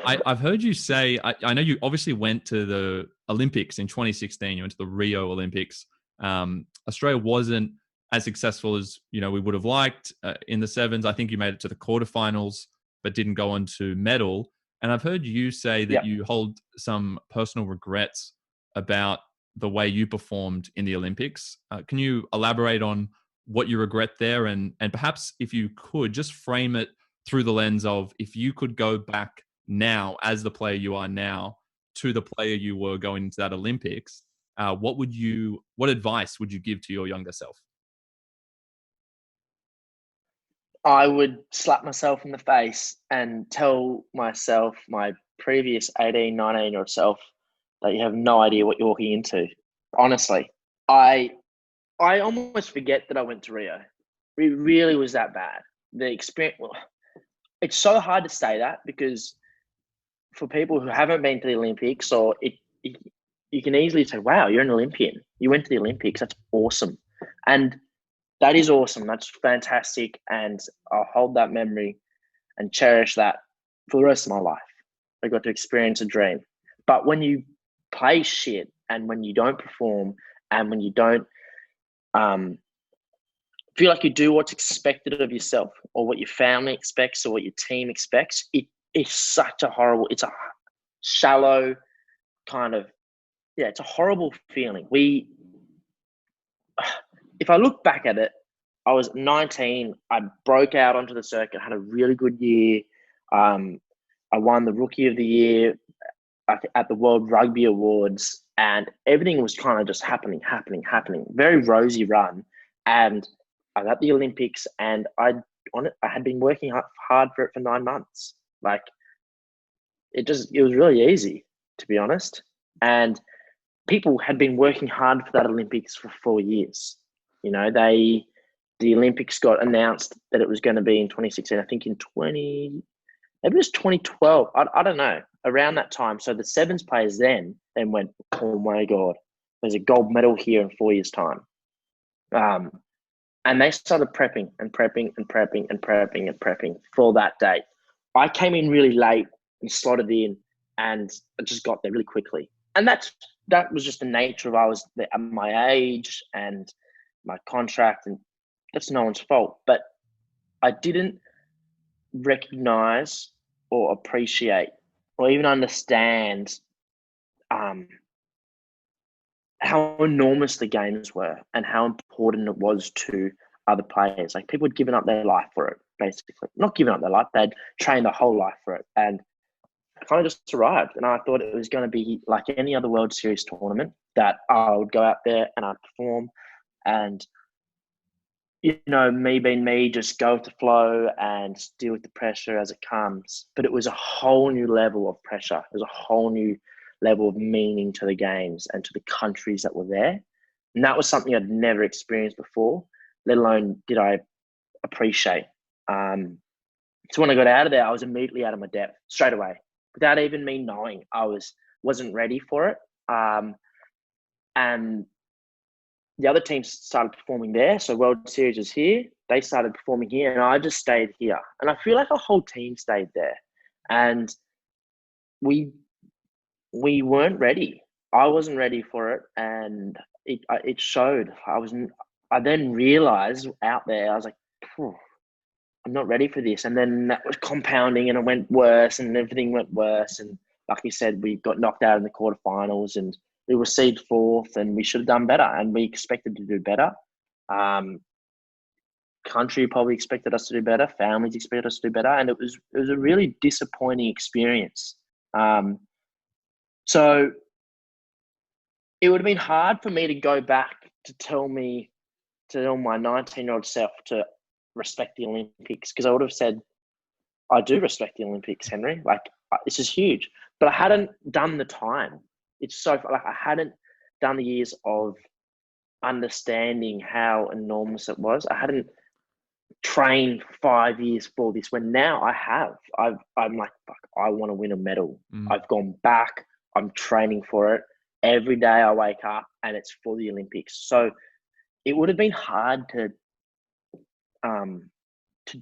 I've heard you say, I know you obviously went to the Olympics in 2016. You went to the Rio Olympics. Australia wasn't as successful as we would have liked in the sevens. I think you made it to the quarterfinals, but didn't go on to medal. And I've heard you say that you hold some personal regrets about the way you performed in the Olympics. Can you elaborate on what you regret there? And perhaps if you could just frame it through the lens of, if you could go back now as the player you are now to the player you were going into that Olympics, what advice would you give to your younger self? I would slap myself in the face and tell myself, my previous 18, 19-year-old self, that you have no idea what you're walking into. Honestly, I almost forget that I went to Rio. It really was that bad. The experience, it's so hard to say that, because for people who haven't been to the Olympics, you can easily say, wow, you're an Olympian. You went to the Olympics. That's awesome. And that is awesome. That's fantastic. And I'll hold that memory and cherish that for the rest of my life. I got to experience a dream. But when you play shit, and when you don't perform, and when you don't feel like you do what's expected of yourself, or what your family expects, or what your team expects, it's such a horrible, it's a shallow kind of, it's a horrible feeling. If I look back at it, I was 19. I broke out onto the circuit, had a really good year. I won the Rookie of the Year at the World Rugby Awards, and everything was kind of just happening. Very rosy run, and I was at the Olympics, and I had been working hard for it for 9 months. Like it was really easy, to be honest. And people had been working hard for that Olympics for 4 years. You know, the Olympics got announced that it was going to be in 2016. I think maybe it was 2012. I don't know, around that time. So the sevens players then went, oh my God, there's a gold medal here in 4 years' time. And they started prepping for that date. I came in really late and slotted in, and I just got there really quickly. And that was just the nature of I was at my age and my contract, and that's no one's fault. But I didn't recognize or appreciate or even understand how enormous the games were and how important it was to other players. Like people had given up their life for it, basically. Not given up their life, they'd trained their whole life for it. And I kind of just arrived, and I thought it was going to be like any other World Series tournament, that I would go out there and I'd perform, and me being me, just go with the flow and deal with the pressure as it comes. But it was a whole new level of pressure. It was a whole new level of meaning to the games and to the countries that were there. And that was something I'd never experienced before, let alone did I appreciate. So when I got out of there, I was immediately out of my depth straight away, without even me knowing I wasn't ready for it. And the other teams started performing there. So World Series is here. They started performing here, and I just stayed here. And I feel like a whole team stayed there. And we weren't ready. I wasn't ready for it, and it showed. I then realized out there, I was like, I'm not ready for this. And then that was compounding, and it went worse, and everything went worse. And like you said, we got knocked out in the quarterfinals, and we were seed fourth, and we should have done better, and we expected to do better. Country probably expected us to do better. Families expected us to do better, and it was a really disappointing experience. So it would have been hard for me to go back to tell my 19-year-old self to respect the Olympics, because I would have said, I do respect the Olympics, Henry. Like, this is huge. But I hadn't done the time. It's so, like, I hadn't done the years of understanding how enormous it was. I hadn't trained 5 years for this, when now I have. I'm like, fuck, I want to win a medal. I've gone back. I'm training for it. Every day I wake up, and it's for the Olympics. So it would have been hard to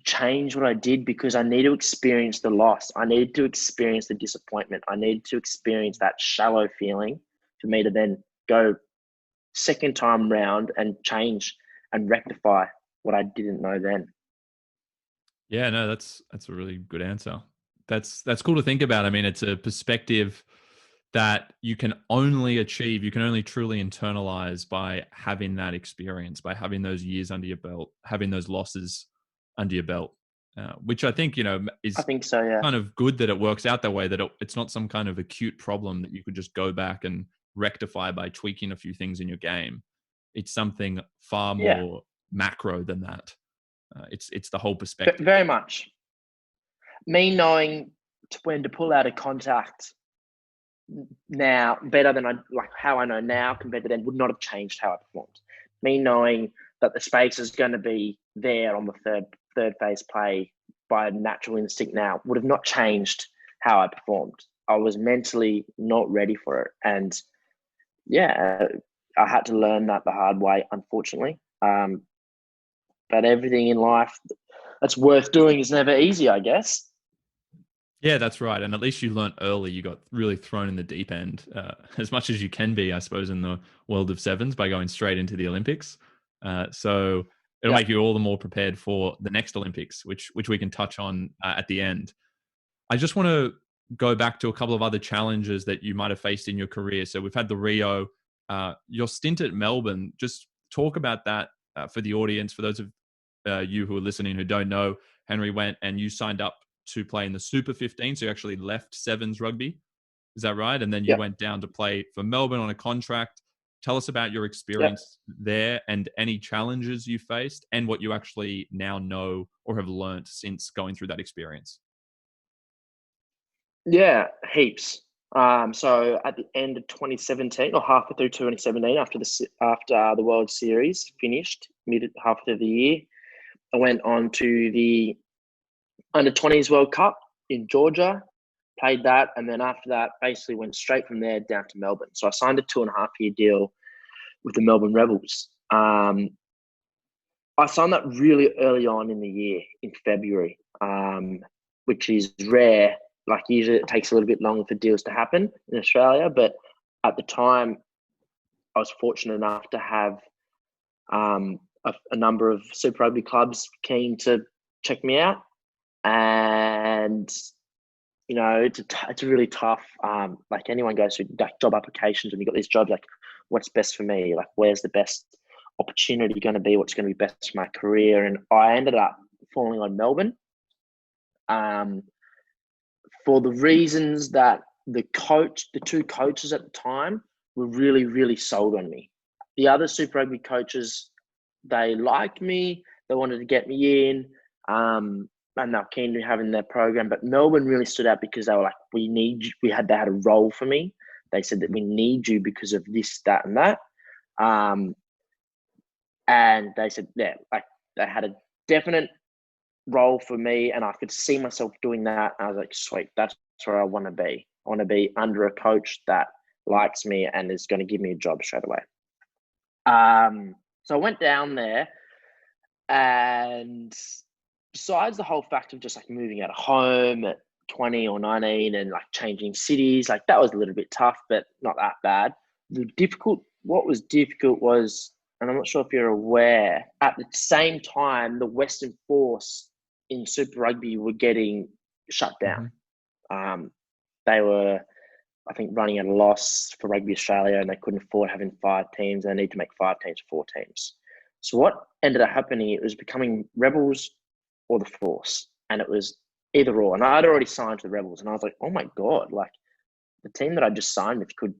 change what I did, because I need to experience the loss. I needed to experience the disappointment. I needed to experience that shallow feeling for me to then go second time round and change and rectify what I didn't know then. Yeah, no, that's a really good answer. That's cool to think about. I mean, it's a perspective that you can only achieve, you can only truly internalize by having that experience, by having those years under your belt, having those losses under your belt, which I think, is I think so, yeah. kind of good that it works out that way, that it's not some kind of acute problem that you could just go back and rectify by tweaking a few things in your game. It's something far more macro than that. It's the whole perspective. Very much. Me knowing when to pull out of contact now better than how I know now compared to then would not have changed how I performed. Me knowing that the space is going to be there on the third phase play by natural instinct now would have not changed how I performed. I was mentally not ready for it. And I had to learn that the hard way, unfortunately. But everything in life that's worth doing is never easy, I guess. Yeah, that's right. And at least you learnt early. You got really thrown in the deep end, as much as you can be, I suppose, in the world of sevens, by going straight into the Olympics. So it'll make you all the more prepared for the next Olympics, which we can touch on at the end. I just want to go back to a couple of other challenges that you might have faced in your career. So we've had the Rio, your stint at Melbourne. Just talk about that for the audience. For those of you who are listening who don't know, Henry went and you signed up to play in the Super 15. So you actually left Sevens Rugby. Is that right? And then you Yep. went down to play for Melbourne on a contract. Tell us about your experience there and any challenges you faced and what you actually now know or have learned since going through that experience. Yeah, heaps. So at the end of 2017, or halfway through 2017, after the World Series finished, halfway through the year, I went on to the Under-20s World Cup in Georgia, played that, and then after that, basically went straight from there down to Melbourne. So I signed a 2.5-year deal with the Melbourne Rebels. I signed that really early on in the year, in February, which is rare. Like, usually it takes a little bit longer for deals to happen in Australia, but at the time, I was fortunate enough to have a number of Super Rugby clubs keen to check me out. And, you know, it's a really tough, like, anyone goes through job applications and you've got these jobs, like, what's best for me? Like, where's the best opportunity going to be? What's going to be best for my career? And I ended up falling on Melbourne. For the reasons that the two coaches at the time were really, really sold on me. The other Super Rugby coaches, they liked me. They wanted to get me in, and they were keen to having their program. But Melbourne really stood out because they were like, "We need you." They had a role for me. They said that we need you because of this, that, and that. And they said, yeah, like, they had a definite role for me, and I could see myself doing that. I was like, sweet, that's where I want to be. I want to be under a coach that likes me and is going to give me a job straight away. So I went down there, and besides the whole fact of just like moving out of home at 20 or 19 and like changing cities, like, that was a little bit tough, but not that bad. What was difficult was, and I'm not sure if you're aware, at the same time, the Western Force in Super Rugby were getting shut down. They were, I think, running at a loss for Rugby Australia, and they couldn't afford having 5 teams. They need to make 5 teams, 4 teams. So what ended up happening, it was becoming Rebels or the Force, and it was either or. And I had already signed to the Rebels, and I was like, oh my God, like, the team that I just signed with could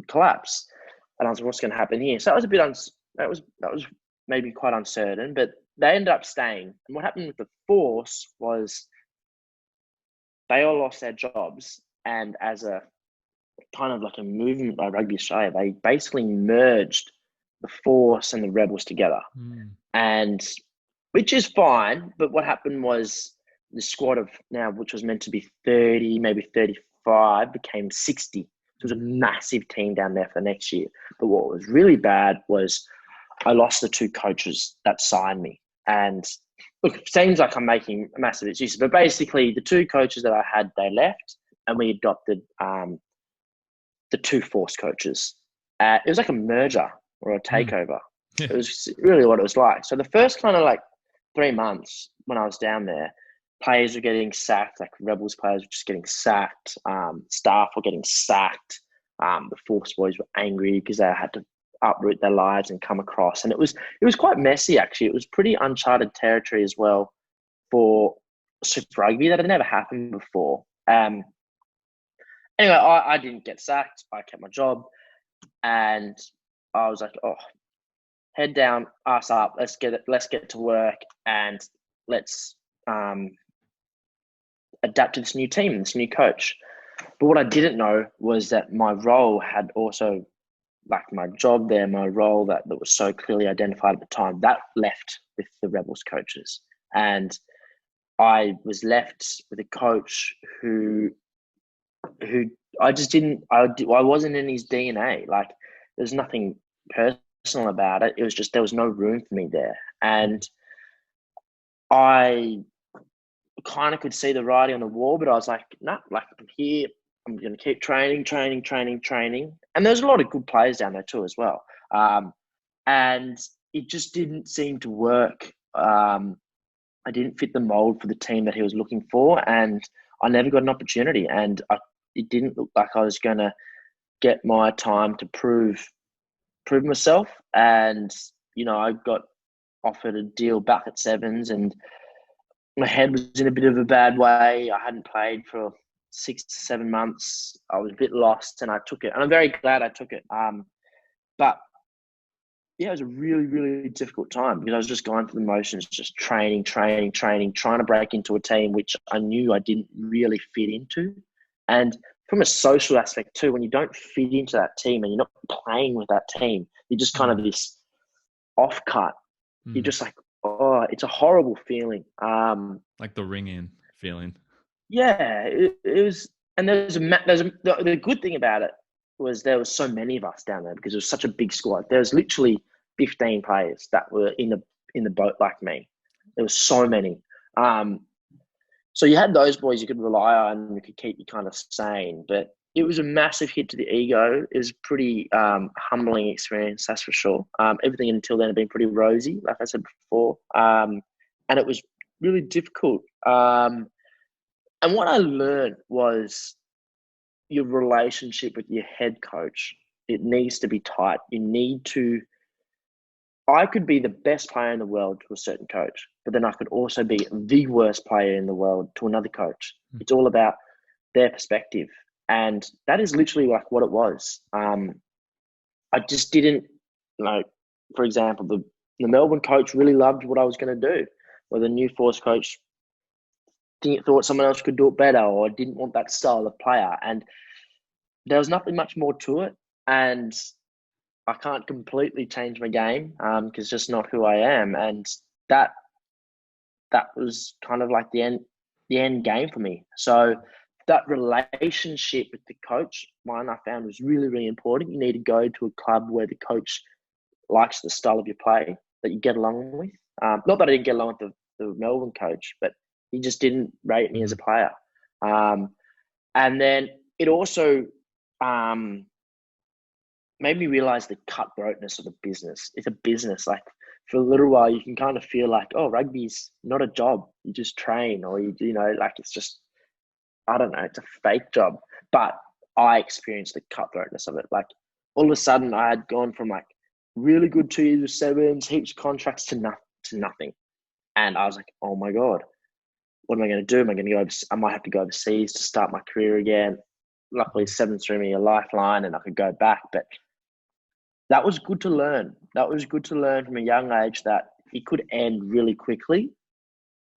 collapse. And I was like, what's going to happen here? So that was a bit, that was maybe quite uncertain, but they ended up staying. And what happened with the Force was they all lost their jobs. And as a kind of like a movement by Rugby Australia, they basically merged the Force and the Rebels together. And which is fine. But what happened was the squad of now, which was meant to be 30, maybe 35, became 60. So it was a massive team down there for the next year. But what was really bad was I lost the 2 coaches that signed me. And look, it seems like I'm making a massive excuses, but basically the 2 coaches that I had, they left, and we adopted the 2 Force coaches. It was like a merger or a takeover. It was really what it was like. So the first kind of like 3 months when I was down there, players were getting sacked, like Rebels players were just getting sacked. Staff were getting sacked. The Force boys were angry because they had to uproot their lives and come across. And it was quite messy, actually. It was pretty uncharted territory as well for Super Rugby. That had never happened before. Anyway, I didn't get sacked. I kept my job. And I was like, oh, head down, ass up. Let's get to work, and let's adapt to this new team, this new coach. But what I didn't know was that my role had also, like, my job there, my role that was so clearly identified at the time, that left with the Rebels coaches. And I was left with a coach who I just didn't, I wasn't in his DNA. Like, there's nothing personal about it. It was just, there was no room for me there. And I kind of could see the writing on the wall, but I was like, nah, like, I'm here. I'm going to keep training. And there's a lot of good players down there too as well. And it just didn't seem to work. I didn't fit the mold for the team that he was looking for, and I never got an opportunity. And it didn't look like I was going to get my time to prove myself. And, you know, I got offered a deal back at Sevens, and my head was in a bit of a bad way. I hadn't played for 6 to 7 months, I was a bit lost, and I took it, and I'm very glad I took it. But yeah, it was a really, really difficult time because I was just going through the motions, just training, trying to break into a team which I knew I didn't really fit into. And from a social aspect too, when you don't fit into that team and you're not playing with that team, you're just kind of this off cut. You're just like, oh, it's a horrible feeling. Like the ring in feeling. Yeah, it was. And the good thing about it was there was so many of us down there because it was such a big squad. There was literally 15 players that were in the boat like me. There was so many. So you had those boys you could rely on and you could keep you kind of sane. But it was a massive hit to the ego. It was a pretty humbling experience, that's for sure. Everything until then had been pretty rosy, like I said before. And it was really difficult. And what I learned was your relationship with your head coach. It needs to be tight. I could be the best player in the world to a certain coach, but then I could also be the worst player in the world to another coach. It's all about their perspective. And that is literally like what it was. I just didn't, for example, the Melbourne coach really loved what I was going to do, or the New Force coach thought someone else could do it better or didn't want that style of player. And there was nothing much more to it. And I can't completely change my game because it's just not who I am. And that was kind of like the end game for me. So that relationship with the coach, mine I found was really, really important. You need to go to a club where the coach likes the style of your play that you get along with. Not that I didn't get along with the Melbourne coach, but he just didn't rate me as a player. And then it also made me realize the cutthroatness of the business. It's a business. Like for a little while, you can kind of feel like, oh, rugby's not a job. You just train, or like it's just, I don't know, it's a fake job. But I experienced the cutthroatness of it. Like all of a sudden, I had gone from like really good 2 years with sevens, heaps of contracts to nothing, and I was like, oh my god, what am I going to do? Am I going to go? I might have to go overseas to start my career again. Luckily, sevens threw me a lifeline, and I could go back, but that was good to learn. That was good to learn from a young age that it could end really quickly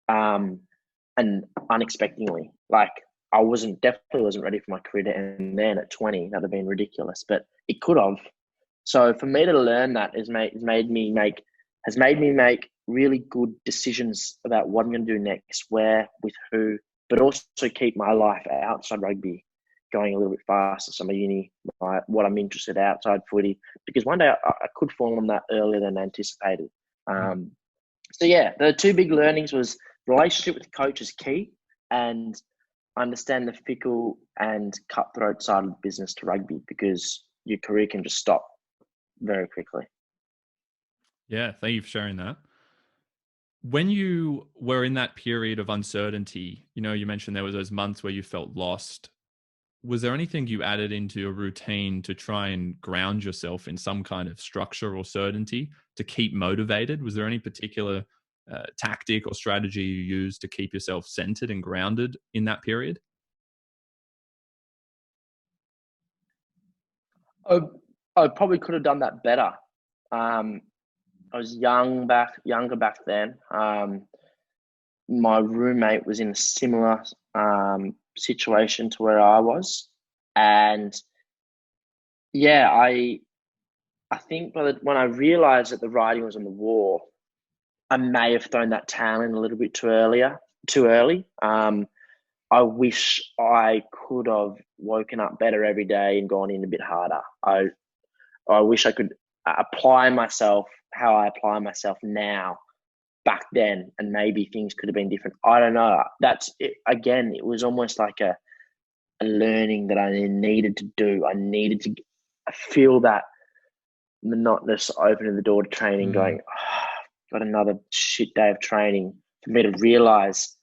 and unexpectedly. Like I definitely wasn't ready for my career to end then at 20. That would have been ridiculous, but it could have. So for me to learn that has made me make really good decisions about what I'm going to do next, where, with who, but also keep my life outside rugby going a little bit faster. So my uni, what I'm interested outside footy, because one day I could fall on that earlier than anticipated. So yeah, the two big learnings was relationship with the coach is key, and understand the fickle and cutthroat side of the business to rugby, because your career can just stop very quickly. Yeah, thank you for sharing that. When you were in that period of uncertainty, you mentioned there was those months where you felt lost. Was there anything you added into your routine to try and ground yourself in some kind of structure or certainty to keep motivated? Was there any particular tactic or strategy you used to keep yourself centered and grounded in that period? I probably could have done that better. I was younger back then. My roommate was in a similar situation to where I was, and yeah, I think when I realized that the writing was on the wall, I may have thrown that towel in a little bit too early. I wish I could have woken up better every day and gone in a bit harder. I wish I could apply myself how I apply myself now back then, and maybe things could have been different. I don't know. That's it. Again, it was almost like a learning that I needed to do. I needed to feel that monotonous opening the door to training, going, oh, got another shit day of training, for me to realize,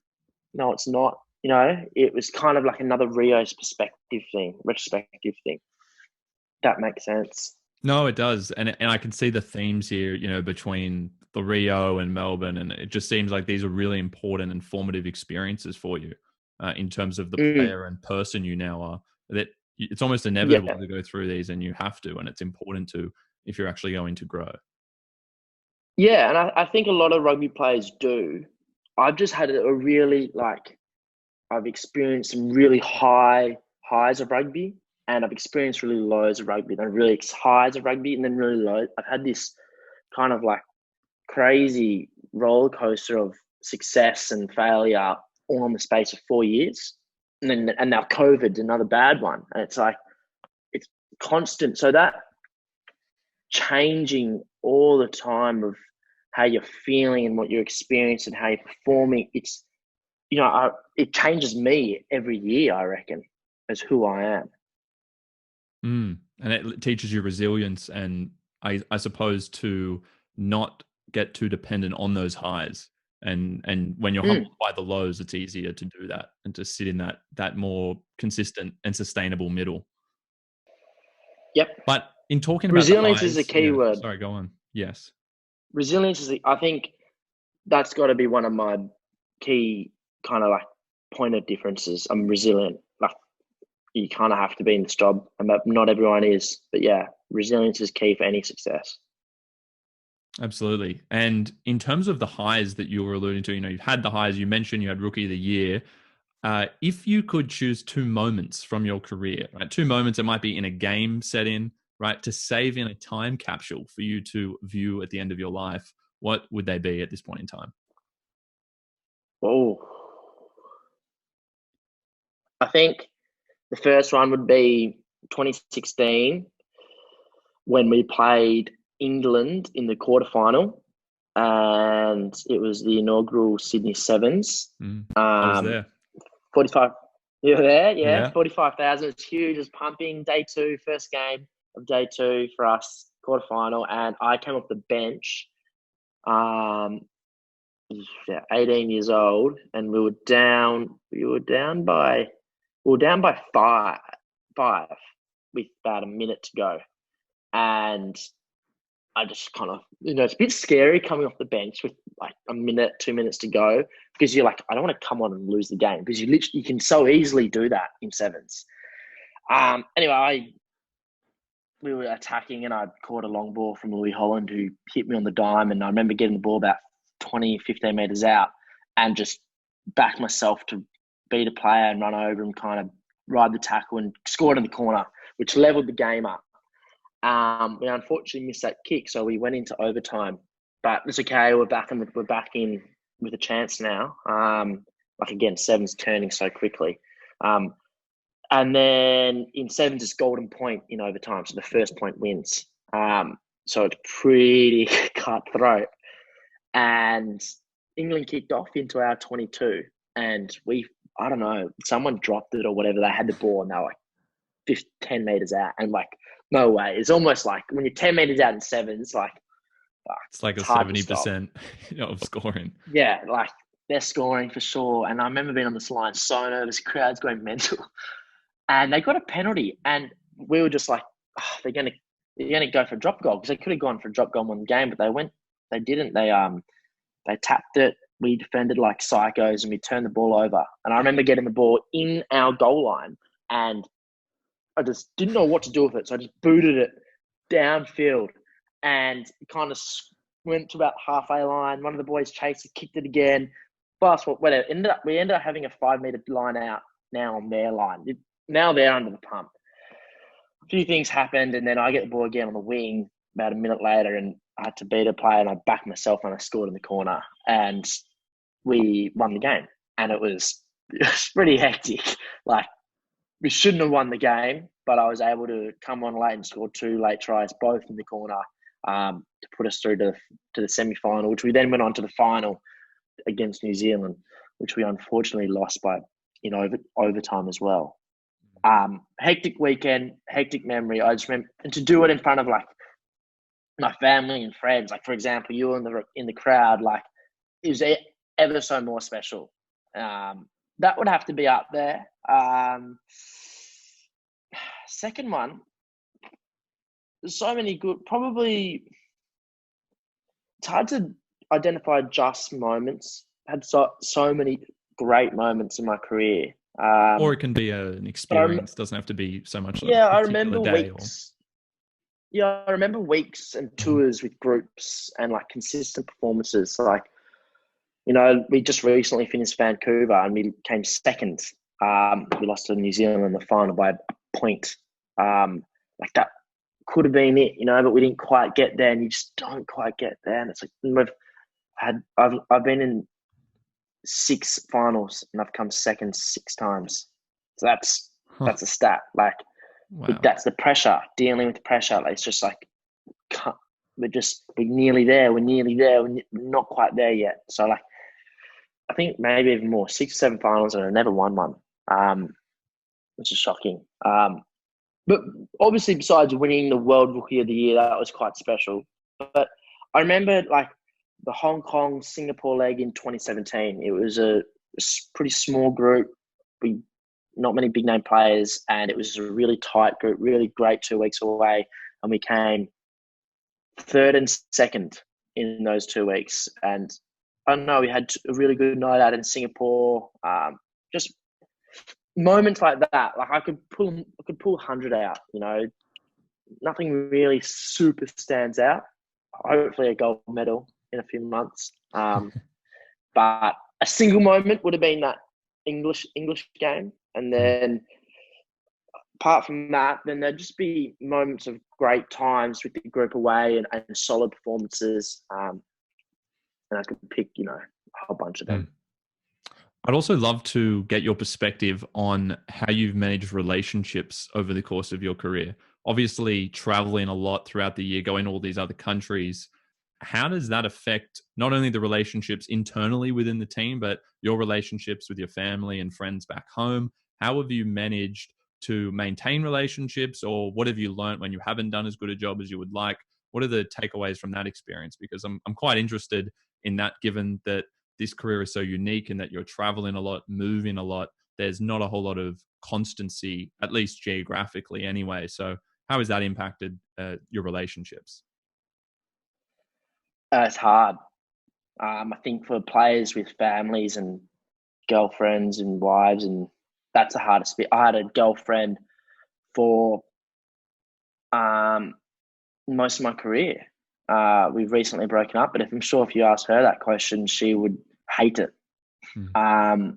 no, it's not. It was kind of like another retrospective thing. That makes sense. No, it does. And I can see the themes here, between the Rio and Melbourne. And it just seems like these are really important and formative experiences for you. in terms of the Mm, player and person you now are. That it's almost yeah. inevitable to go through these, and you have to, and it's important to if you're actually going to grow. Yeah, and I think a lot of rugby players do. I've just had a really I've experienced some really highs of rugby, and I've experienced really lows of rugby, then really highs of rugby, and then really low. I've had this kind of like crazy roller coaster of success and failure all in the space of 4 years, and now COVID's another bad one, and it's like it's constant. So that changing all the time of how you're feeling and what you're experiencing, how you're performing, it's it changes me every year, I reckon, as who I am. And it teaches you resilience, and I suppose to not get too dependent on those highs. And when you're Mm, humbled by the lows, it's easier to do that and to sit in that more consistent and sustainable middle. yep. But in talking about the Resilience is a highs, key yeah, word. sorry, go on. Yes. Resilience is, I think, that's got to be one of my key kind of like point of differences. I'm resilient. Like you kind of have to be in this job, and not everyone is. But yeah, resilience is key for any success. Absolutely. And in terms of the highs that you were alluding to, you've had the highs. You mentioned you had Rookie of the Year. If you could choose two moments from your career, right? Two moments, it might be in a game setting, right? To save in a time capsule for you to view at the end of your life, what would they be at this point in time? Oh, I think the first one would be 2016 when we played England in the quarterfinal, and it was the inaugural Sydney Sevens. I was there. 45. You were there, yeah. Yeah. 45,000. It's huge. It's pumping. Day two, first game of day two for us, quarterfinal, and I came off the bench. Um, 18 years old, and we were down. We were down by five with about a minute to go, and I just kind of, it's a bit scary coming off the bench with like a minute, 2 minutes to go, because you're like, I don't want to come on and lose the game, because you can so easily do that in sevens. Anyway, we were attacking, and I caught a long ball from Louis Holland, who hit me on the dime, and I remember getting the ball about 20, 15 meters out and just back myself to beat a player and run over and kind of ride the tackle and scored in the corner, which leveled the game up. We unfortunately missed that kick, so we went into overtime. But it's okay. We're back in with a chance now. Like again, sevens turning so quickly. And then in sevens, it's golden point in overtime, so the first point wins. So it's pretty cutthroat. And England kicked off into our 22, and I don't know, someone dropped it or whatever. They had the ball, and they were like 10 meters out, and like, no way. It's almost like when you're 10 meters out in sevens, like It's like a it's hard to stop. 70% of scoring. Yeah, like they're scoring for sure. And I remember being on this line so nervous, crowd's going mental. And they got a penalty, and we were just like, oh, they're gonna go for a drop goal, because they could have gone for a drop goal in one game, but they didn't. They tapped it. We defended like psychos, and we turned the ball over. And I remember getting the ball in our goal line, and I just didn't know what to do with it, so I just booted it downfield, and kind of went to about halfway line. One of the boys chased it, kicked it again. Fast forward, whatever. We ended up having a 5 meter line out now on their line. Now they're under the pump. A few things happened, and then I get the ball again on the wing about a minute later, and I had to beat a player, and I backed myself, and I scored in the corner, and we won the game. And it was pretty hectic. Like, we shouldn't have won the game, but I was able to come on late and score 2 late tries, both in the corner, to put us through to the semi-final, which we then went on to the final against New Zealand, which we unfortunately lost by overtime as well. Hectic weekend, hectic memory. I just remember, and to do it in front of like my family and friends, like for example, you in the crowd, like it was ever so more special. That would have to be up there. Second one, there's so many good. Probably it's hard to identify just moments. Had so many great moments in my career. Or it can be an But experience. Doesn't have to be so much a yeah, I particular remember day. Or weeks. Yeah, I remember weeks and Mhm. tours with groups and like consistent performances. Like, we just recently finished Vancouver and we came second. We lost to New Zealand in the final by a point. Like that could have been it, but we didn't quite get there, and you just don't quite get there. And it's like I've been in 6 finals and I've come second 6 times. So Huh. that's a stat. Like Wow. that's the pressure, dealing with the pressure. Like, it's just like we're nearly there. We're nearly there. We're not quite there yet. So like, I think maybe even more, 6 or 7 finals and I never won one, which is shocking. But obviously, besides winning the World Rookie of the Year, that was quite special. But I remember like the Hong Kong Singapore leg in 2017. It was a pretty small group. Not many big name players, and it was a really tight group, really great 2 weeks away, and we came third and second in those 2 weeks. And I don't know, we had a really good night out in Singapore. Just moments like that. Like I could pull 100 out. Nothing really super stands out. Hopefully, a gold medal in a few months. But a single moment would have been that English game, and then apart from that, then there'd just be moments of great times with the group away and solid performances. And I could pick, a whole bunch of them. I'd also love to get your perspective on how you've managed relationships over the course of your career. Obviously, traveling a lot throughout the year, going to all these other countries. How does that affect not only the relationships internally within the team, but your relationships with your family and friends back home? How have you managed to maintain relationships, or what have you learned when you haven't done as good a job as you would like? What are the takeaways from that experience? Because I'm quite interested in that, given that this career is so unique and that you're traveling a lot, moving a lot. There's not a whole lot of constancy, at least geographically anyway. So how has that impacted your relationships? It's hard. I think for players with families and girlfriends and wives, and that's the hardest bit. I had a girlfriend for most of my career. We've recently broken up, but I'm sure if you ask her that question, she would hate it. The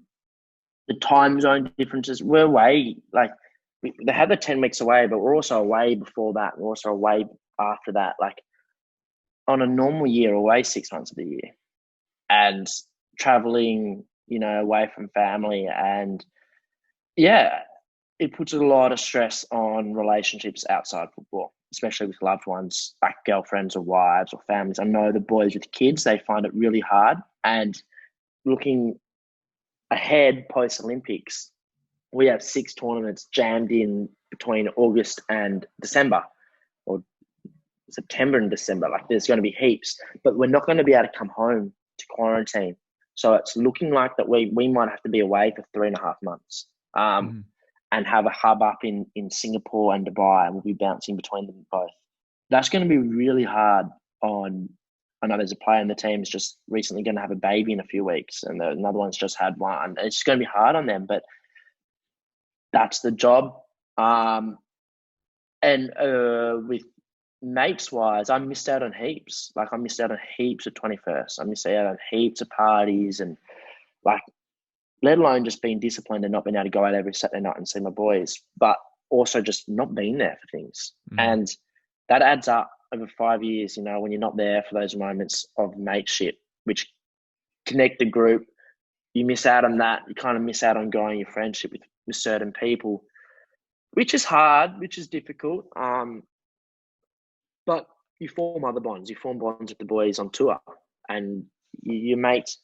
time zone differences, we're away. Like they had the 10 weeks away, but we're also away before that. We're also away after that. Like on a normal year, away 6 months of the year, and traveling, away from family, and yeah, it puts a lot of stress on relationships outside football, especially with loved ones, like girlfriends or wives or families. I know the boys with kids, they find it really hard. And looking ahead post Olympics, we have 6 tournaments jammed in between August and December, or September and December. Like there's going to be heaps, but we're not going to be able to come home to quarantine. So it's looking like that we might have to be away for 3.5 months. And have a hub up in Singapore and Dubai, and we'll be bouncing between them both. That's going to be really hard on. I know there's a player in the team who's just recently going to have a baby in a few weeks, and another one's just had one. It's going to be hard on them, but that's the job. And with mates wise, I missed out on heaps. Like I missed out on heaps of 21st. I missed out on heaps of parties, and like, let alone just being disciplined and not being able to go out every Saturday night and see my boys, but also just not being there for things. And that adds up over 5 years, when you're not there for those moments of mateship, which connect the group. You miss out on that. You kind of miss out on growing your friendship with certain people, which is hard, which is difficult. But you form other bonds. You form bonds with the boys on tour, and your mates,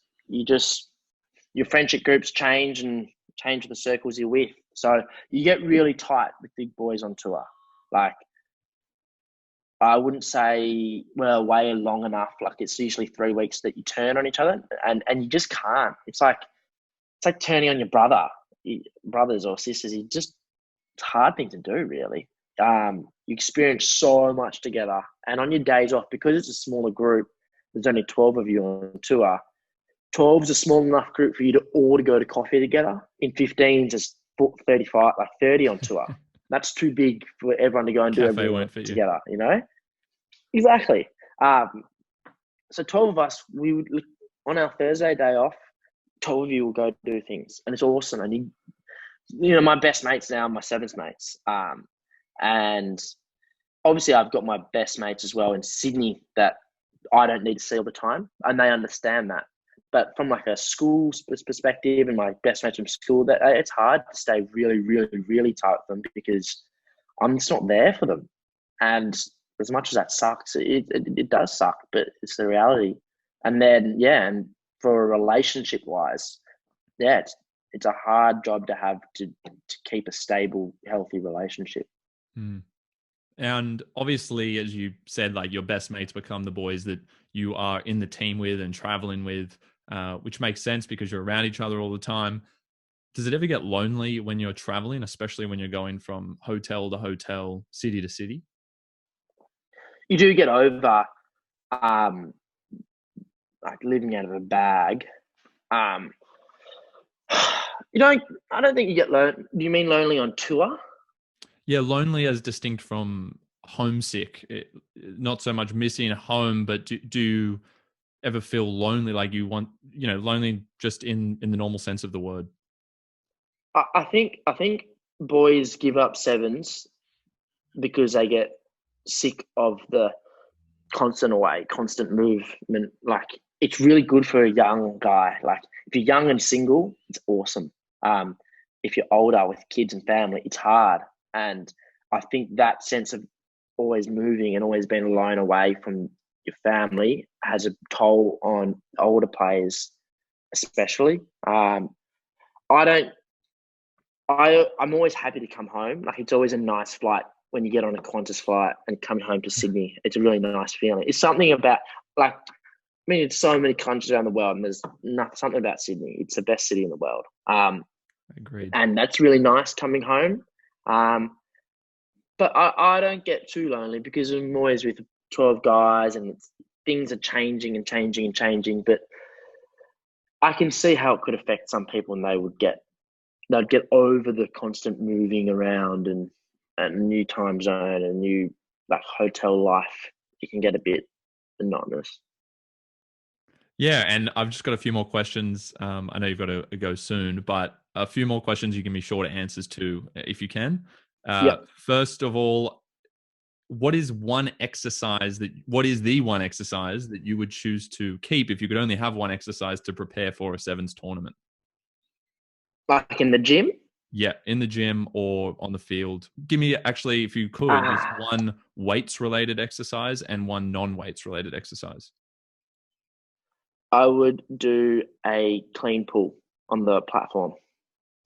your friendship groups change the circles you're with. So you get really tight with big boys on tour. Like I wouldn't say we're away long enough. Like it's usually 3 weeks that you turn on each other, and you just can't. It's like turning on your brothers or sisters. It's a hard thing to do, really. You experience so much together, and on your days off, because it's a smaller group, there's only 12 of you on tour. 12 is a small enough group for you to all to go to coffee together. In 15s, it's 35, like 30 on tour. That's too big for everyone to go and do Cafe everything won't fit you. together, you know? Exactly. So 12 of us, we would, on our Thursday day off, 12 of you will go do things. And it's awesome. And, you know, my best mates now are my sevens mates. And obviously I've got my best mates as well in Sydney that I don't need to see all the time. And they understand that. But from like a school perspective and my best mates from school, that it's hard to stay really, really, really tight with them because I'm just not there for them. And as much as that sucks, it does suck, but it's the reality. And then, yeah, and for a relationship wise, yeah, it's a hard job to have to keep a stable, healthy relationship. Mm. And obviously, as you said, like your best mates become the boys that you are in the team with and traveling with, which makes sense because you're around each other all the time. Does it ever get lonely when you're traveling, especially when you're going from hotel to hotel, city to city? You do get over like living out of a bag. You don't. I don't think you get lonely. Do you mean lonely on tour? Yeah, lonely as distinct from homesick. Not so much missing home, but do you ever feel lonely, like you want, lonely just in the normal sense of the word? I think boys give up sevens because they get sick of the constant movement. Like it's really good for a young guy. Like if you're young and single, it's awesome. If you're older with kids and family, it's hard. And I think that sense of always moving and always being alone away from your family has a toll on older players, especially. I don't. I'm always happy to come home. Like it's always a nice flight when you get on a Qantas flight and come home to Sydney. It's a really nice feeling. It's something about like, I mean, it's so many countries around the world, and there's something about Sydney. It's the best city in the world. Agreed. And that's really nice coming home. But I don't get too lonely because I'm always with 12 guys and things are changing and changing and changing. But I can see how it could affect some people, and they'd get over the constant moving around and new time zone and new like hotel life. It can get a bit monotonous. Yeah, and I've just got a few more questions. I know you've got to go soon, but a few more questions you can be short answers to if you can. Yep. First of all, what is the one exercise that you would choose to keep if you could only have one exercise to prepare for a sevens tournament? Like in the gym? Yeah, in the gym or on the field. Give me actually, if you could, just Ah, one weights related exercise and one non-weights related exercise. I would do a clean pull on the platform.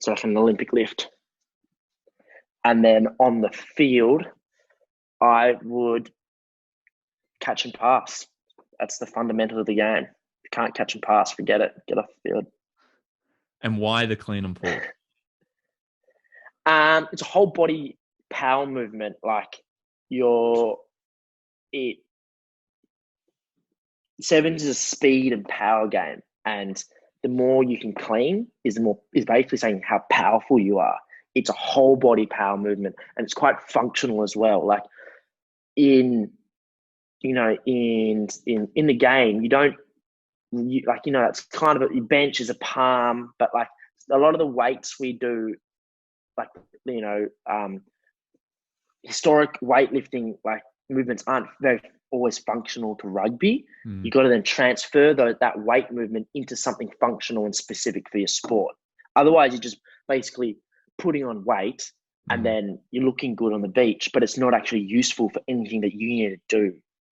So like an Olympic lift. And then on the field, I would catch and pass. That's the fundamental of the game. If you can't catch and pass, forget it. Get off the field. And why the clean and pull? It's a whole body power movement. Like it sevens is a speed and power game, and the more you can clean is basically saying how powerful you are. It's a whole body power movement, and it's quite functional as well. Like in the game, that's kind of your bench is a palm, but like a lot of the weights we do, like historic weightlifting like movements aren't very always functional to rugby. You got to then transfer that weight movement into something functional and specific for your sport. Otherwise, you're just basically putting on weight and then you're looking good on the beach, but it's not actually useful for anything that you need to do.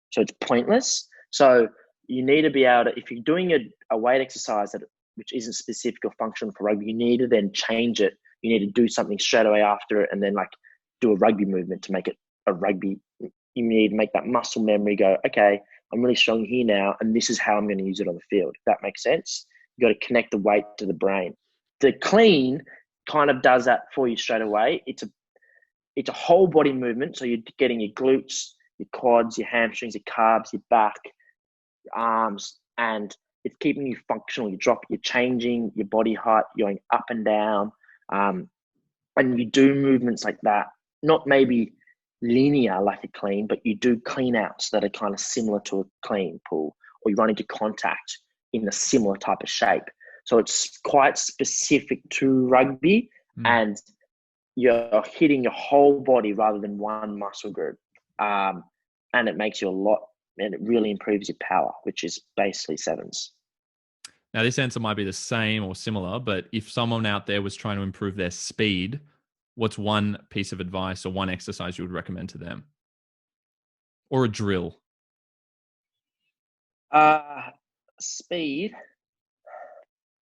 So it's pointless. So you need to be able to, if you're doing a weight exercise which isn't specific or functional for rugby, you need to then change it. You need to do something straight away after it and then like do a rugby movement to make it a rugby. You need to make that muscle memory go, okay, I'm really strong here now, and this is how I'm going to use it on the field. If that makes sense. You got to connect the weight to the brain. The clean kind of does that for you straight away. It's a whole body movement. So you're getting your glutes, your quads, your hamstrings, your calves, your back, your arms, and it's keeping you functional. You're changing your body height, you're going up and down, and you do movements like that. Not maybe linear like a clean, but you do clean outs that are kind of similar to a clean pull, or you run into contact in a similar type of shape. So it's quite specific to rugby, and you're hitting your whole body rather than one muscle group. And it makes you and it really improves your power, which is basically sevens. Now, this answer might be the same or similar, but if someone out there was trying to improve their speed, what's one piece of advice or one exercise you would recommend to them? Or a drill? Speed,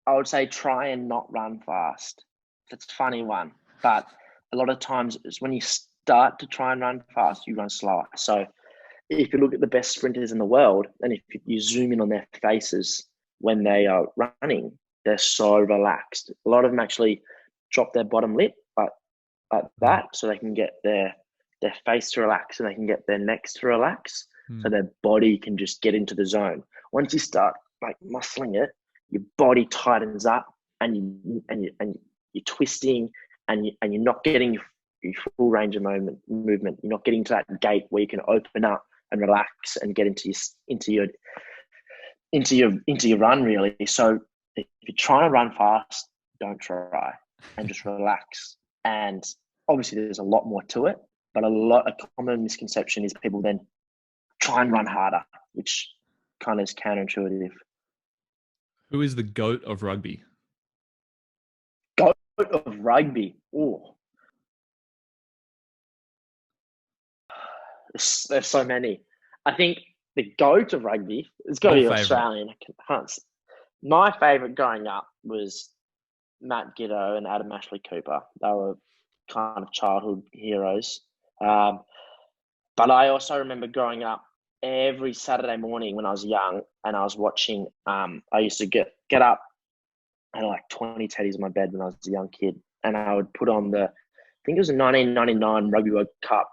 I would say try and not run fast. That's a funny one, but a lot of times it's when you start to try and run fast, you run slower. So if you look at the best sprinters in the world, and if you zoom in on their faces when they are running, they're so relaxed. A lot of them actually drop their bottom lip like that, so they can get their face to relax and they can get their necks to relax, so their body can just get into the zone. Once you start like muscling it, your body tightens up, and you're twisting, and you're not getting your full range of movement. You're not getting to that gate where you can open up and relax and get into your run, really. So if you're trying to run fast, don't try, and just relax. And obviously there's a lot more to it, but a common misconception is people then try and run harder, which kind of is counterintuitive. Who is the GOAT of rugby? GOAT of rugby? Oh, there's so many. I think the GOAT of rugby has got to be Australian. My favourite growing up was Matt Giddo and Adam Ashley Cooper. They were kind of childhood heroes. But I also remember growing up every Saturday morning when I was young and I was watching, I used to get up, I had like 20 teddies in my bed when I was a young kid, and I would put on I think it was a 1999 Rugby World Cup,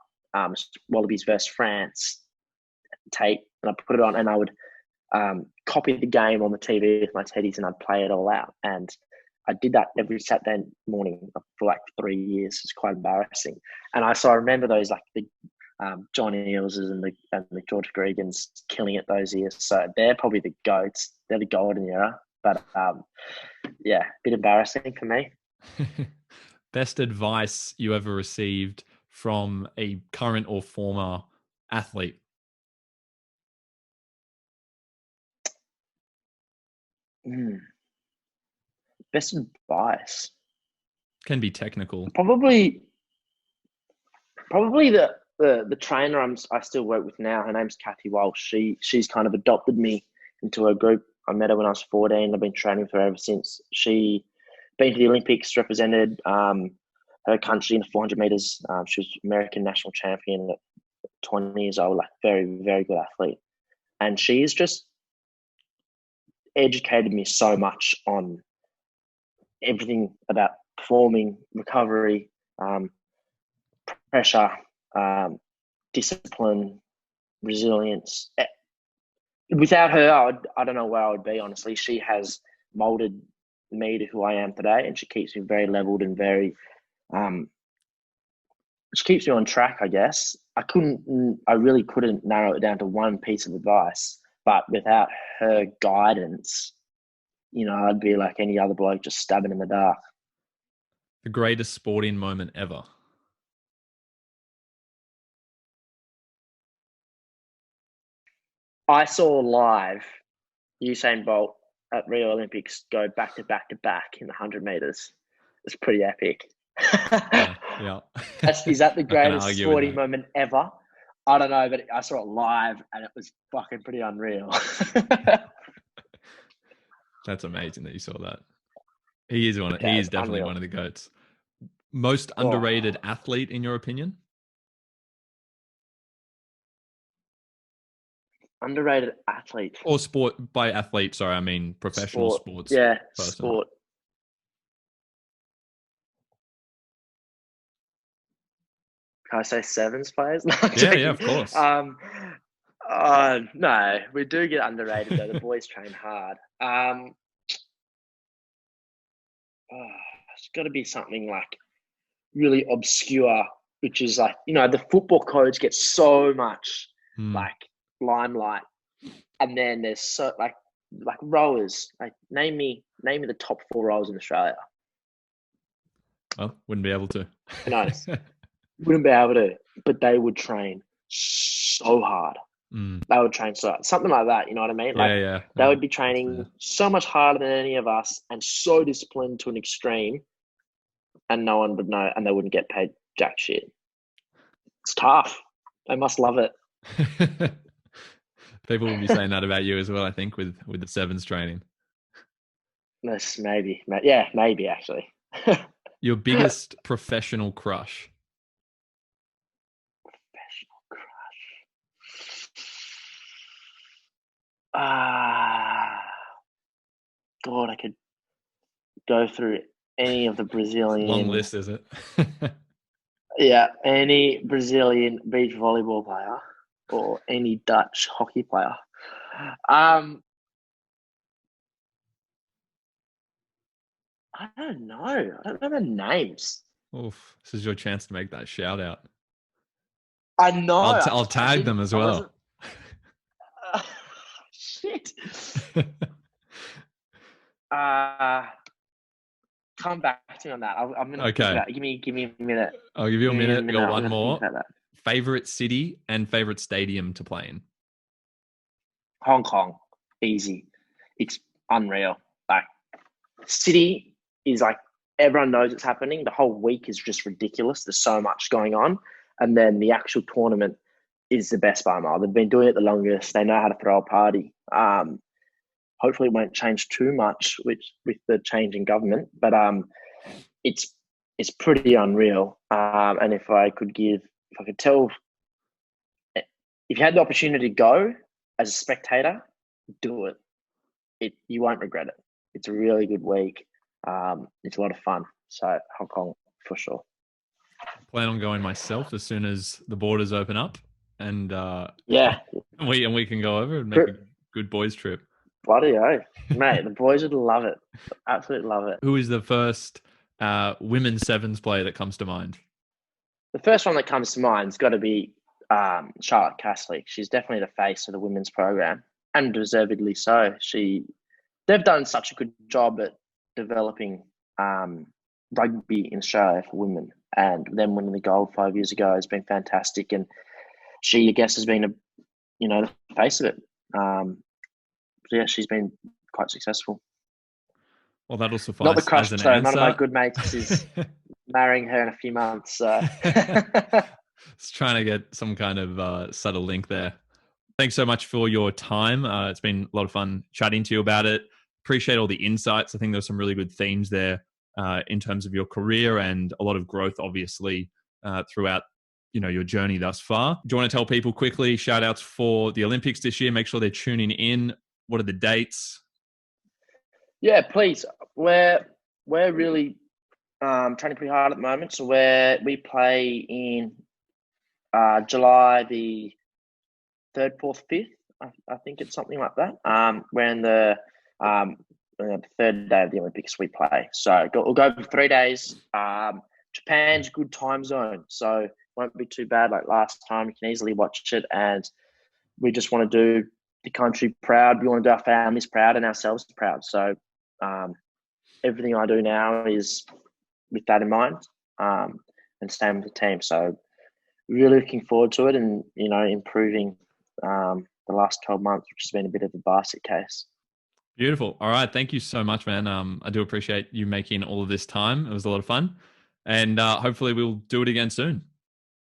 Wallabies versus France tape, and I put it on, and I would copy the game on the TV with my teddies, and I'd play it all out. And I did that every Saturday morning for like 3 years. It's quite embarrassing. And I remember those, like the Jonny Boyles and the George Gregans killing it those years. So they're probably the GOATs. They're the golden era. But yeah, a bit embarrassing for me. Best advice you ever received from a current or former athlete? Best advice Can be technical. Probably the trainer I still work with now. Her name's Kathy Walsh. She's kind of adopted me into her group. I met her when I was 14. I've been training with her ever since. She been to the Olympics, represented her country in the 400 meters. She was American national champion at 20 years old. Like very, very good athlete, and she's just educated me so much on everything about performing, recovery, pressure, discipline, resilience. Without her, I don't know where I would be, honestly. She has molded me to who I am today, and she keeps me very leveled and very, she keeps me on track, I guess. I really couldn't narrow it down to one piece of advice, but without her guidance, I'd be like any other bloke just stabbing in the dark. The greatest sporting moment ever? I saw live Usain Bolt at Rio Olympics go back to back to back in the 100 meters. It's pretty epic. Yeah. Is that the greatest sporting moment ever? I don't know, but I saw it live and it was fucking pretty unreal. That's amazing that you saw that. He is definitely unreal. One of the GOATs. Most underrated athlete, in your opinion? Underrated athlete. Or sport. By athlete, sorry, I mean professional sports. Yeah, person. Sport. Can I say sevens players? No, yeah, of course. No, we do get underrated though. The boys train hard. It's got to be something like really obscure, which is like, the football codes get so much like limelight, and then there's so like rowers. Like name me the top 4 rowers in Australia. Well, wouldn't be able to. No, wouldn't be able to, but they would train so hard. They would train so hard. Something like that, you know what I mean? Like Yeah. they would be training so much harder than any of us and so disciplined to an extreme, and no one would know, and they wouldn't get paid jack shit. It's tough. They must love it. People will be saying that about you as well, I think, with the sevens training. Yes, maybe. Yeah, maybe actually. Your biggest professional crush? Professional crush. God, I could go through any of the Brazilian. Long list, is it? Yeah, any Brazilian beach volleyball player or any Dutch hockey player. I don't know. I don't know the names. Oof, this is your chance to make that shout out. I know. I'll tag them as well. Shit. Come back to me on that. I'm gonna think about it. Give me a minute. I'll give you a minute. I got one more. Favorite city and favorite stadium to play in? Hong Kong. Easy. It's unreal. Like city is like everyone knows it's happening. The whole week is just ridiculous. There's so much going on. And then the actual tournament is the best by a mile. They've been doing it the longest. They know how to throw a party. Hopefully it won't change too much with the change in government, but it's pretty unreal. And if I could tell, if you had the opportunity to go as a spectator, do it. You won't regret it. It's a really good week. It's a lot of fun. So Hong Kong for sure. I plan on going myself as soon as the borders open up, and we can go over and make a good boys trip. Bloody oath, mate. The boys would love it. Absolutely love it. Who is the first women's sevens player that comes to mind? The first one that comes to mind has got to be Charlotte Caslick. She's definitely the face of the women's program, and deservedly so. They've done such a good job at developing rugby in Australia for women, and them winning the gold 5 years ago has been fantastic. And she, I guess, has been the face of it. Yeah, she's been quite successful. Well, that'll suffice. Not the crush, though. One of my good mates is marrying her in a few months. So. It's trying to get some kind of subtle link there. Thanks so much for your time. It's been a lot of fun chatting to you about it. Appreciate all the insights. I think there's some really good themes there in terms of your career and a lot of growth, obviously, throughout your journey thus far. Do you want to tell people quickly, shout outs for the Olympics this year? Make sure they're tuning in. What are the dates? Yeah, please. We're really training pretty hard at the moment. So we play in July the 3rd, 4th, 5th. I think it's something like that. We're in the 3rd day of the Olympics we play. So we'll go for 3 days. Japan's a good time zone, so won't be too bad like last time. You can easily watch it, and we just want to do the country proud. We want to do our families proud and ourselves proud. So everything I do now is with that in mind, and same with the team. So really looking forward to it, and improving the last 12 months, which has been a bit of a basket case. Beautiful. All right, thank you so much, man. I do appreciate you making all of this time. It was a lot of fun, and hopefully we'll do it again soon.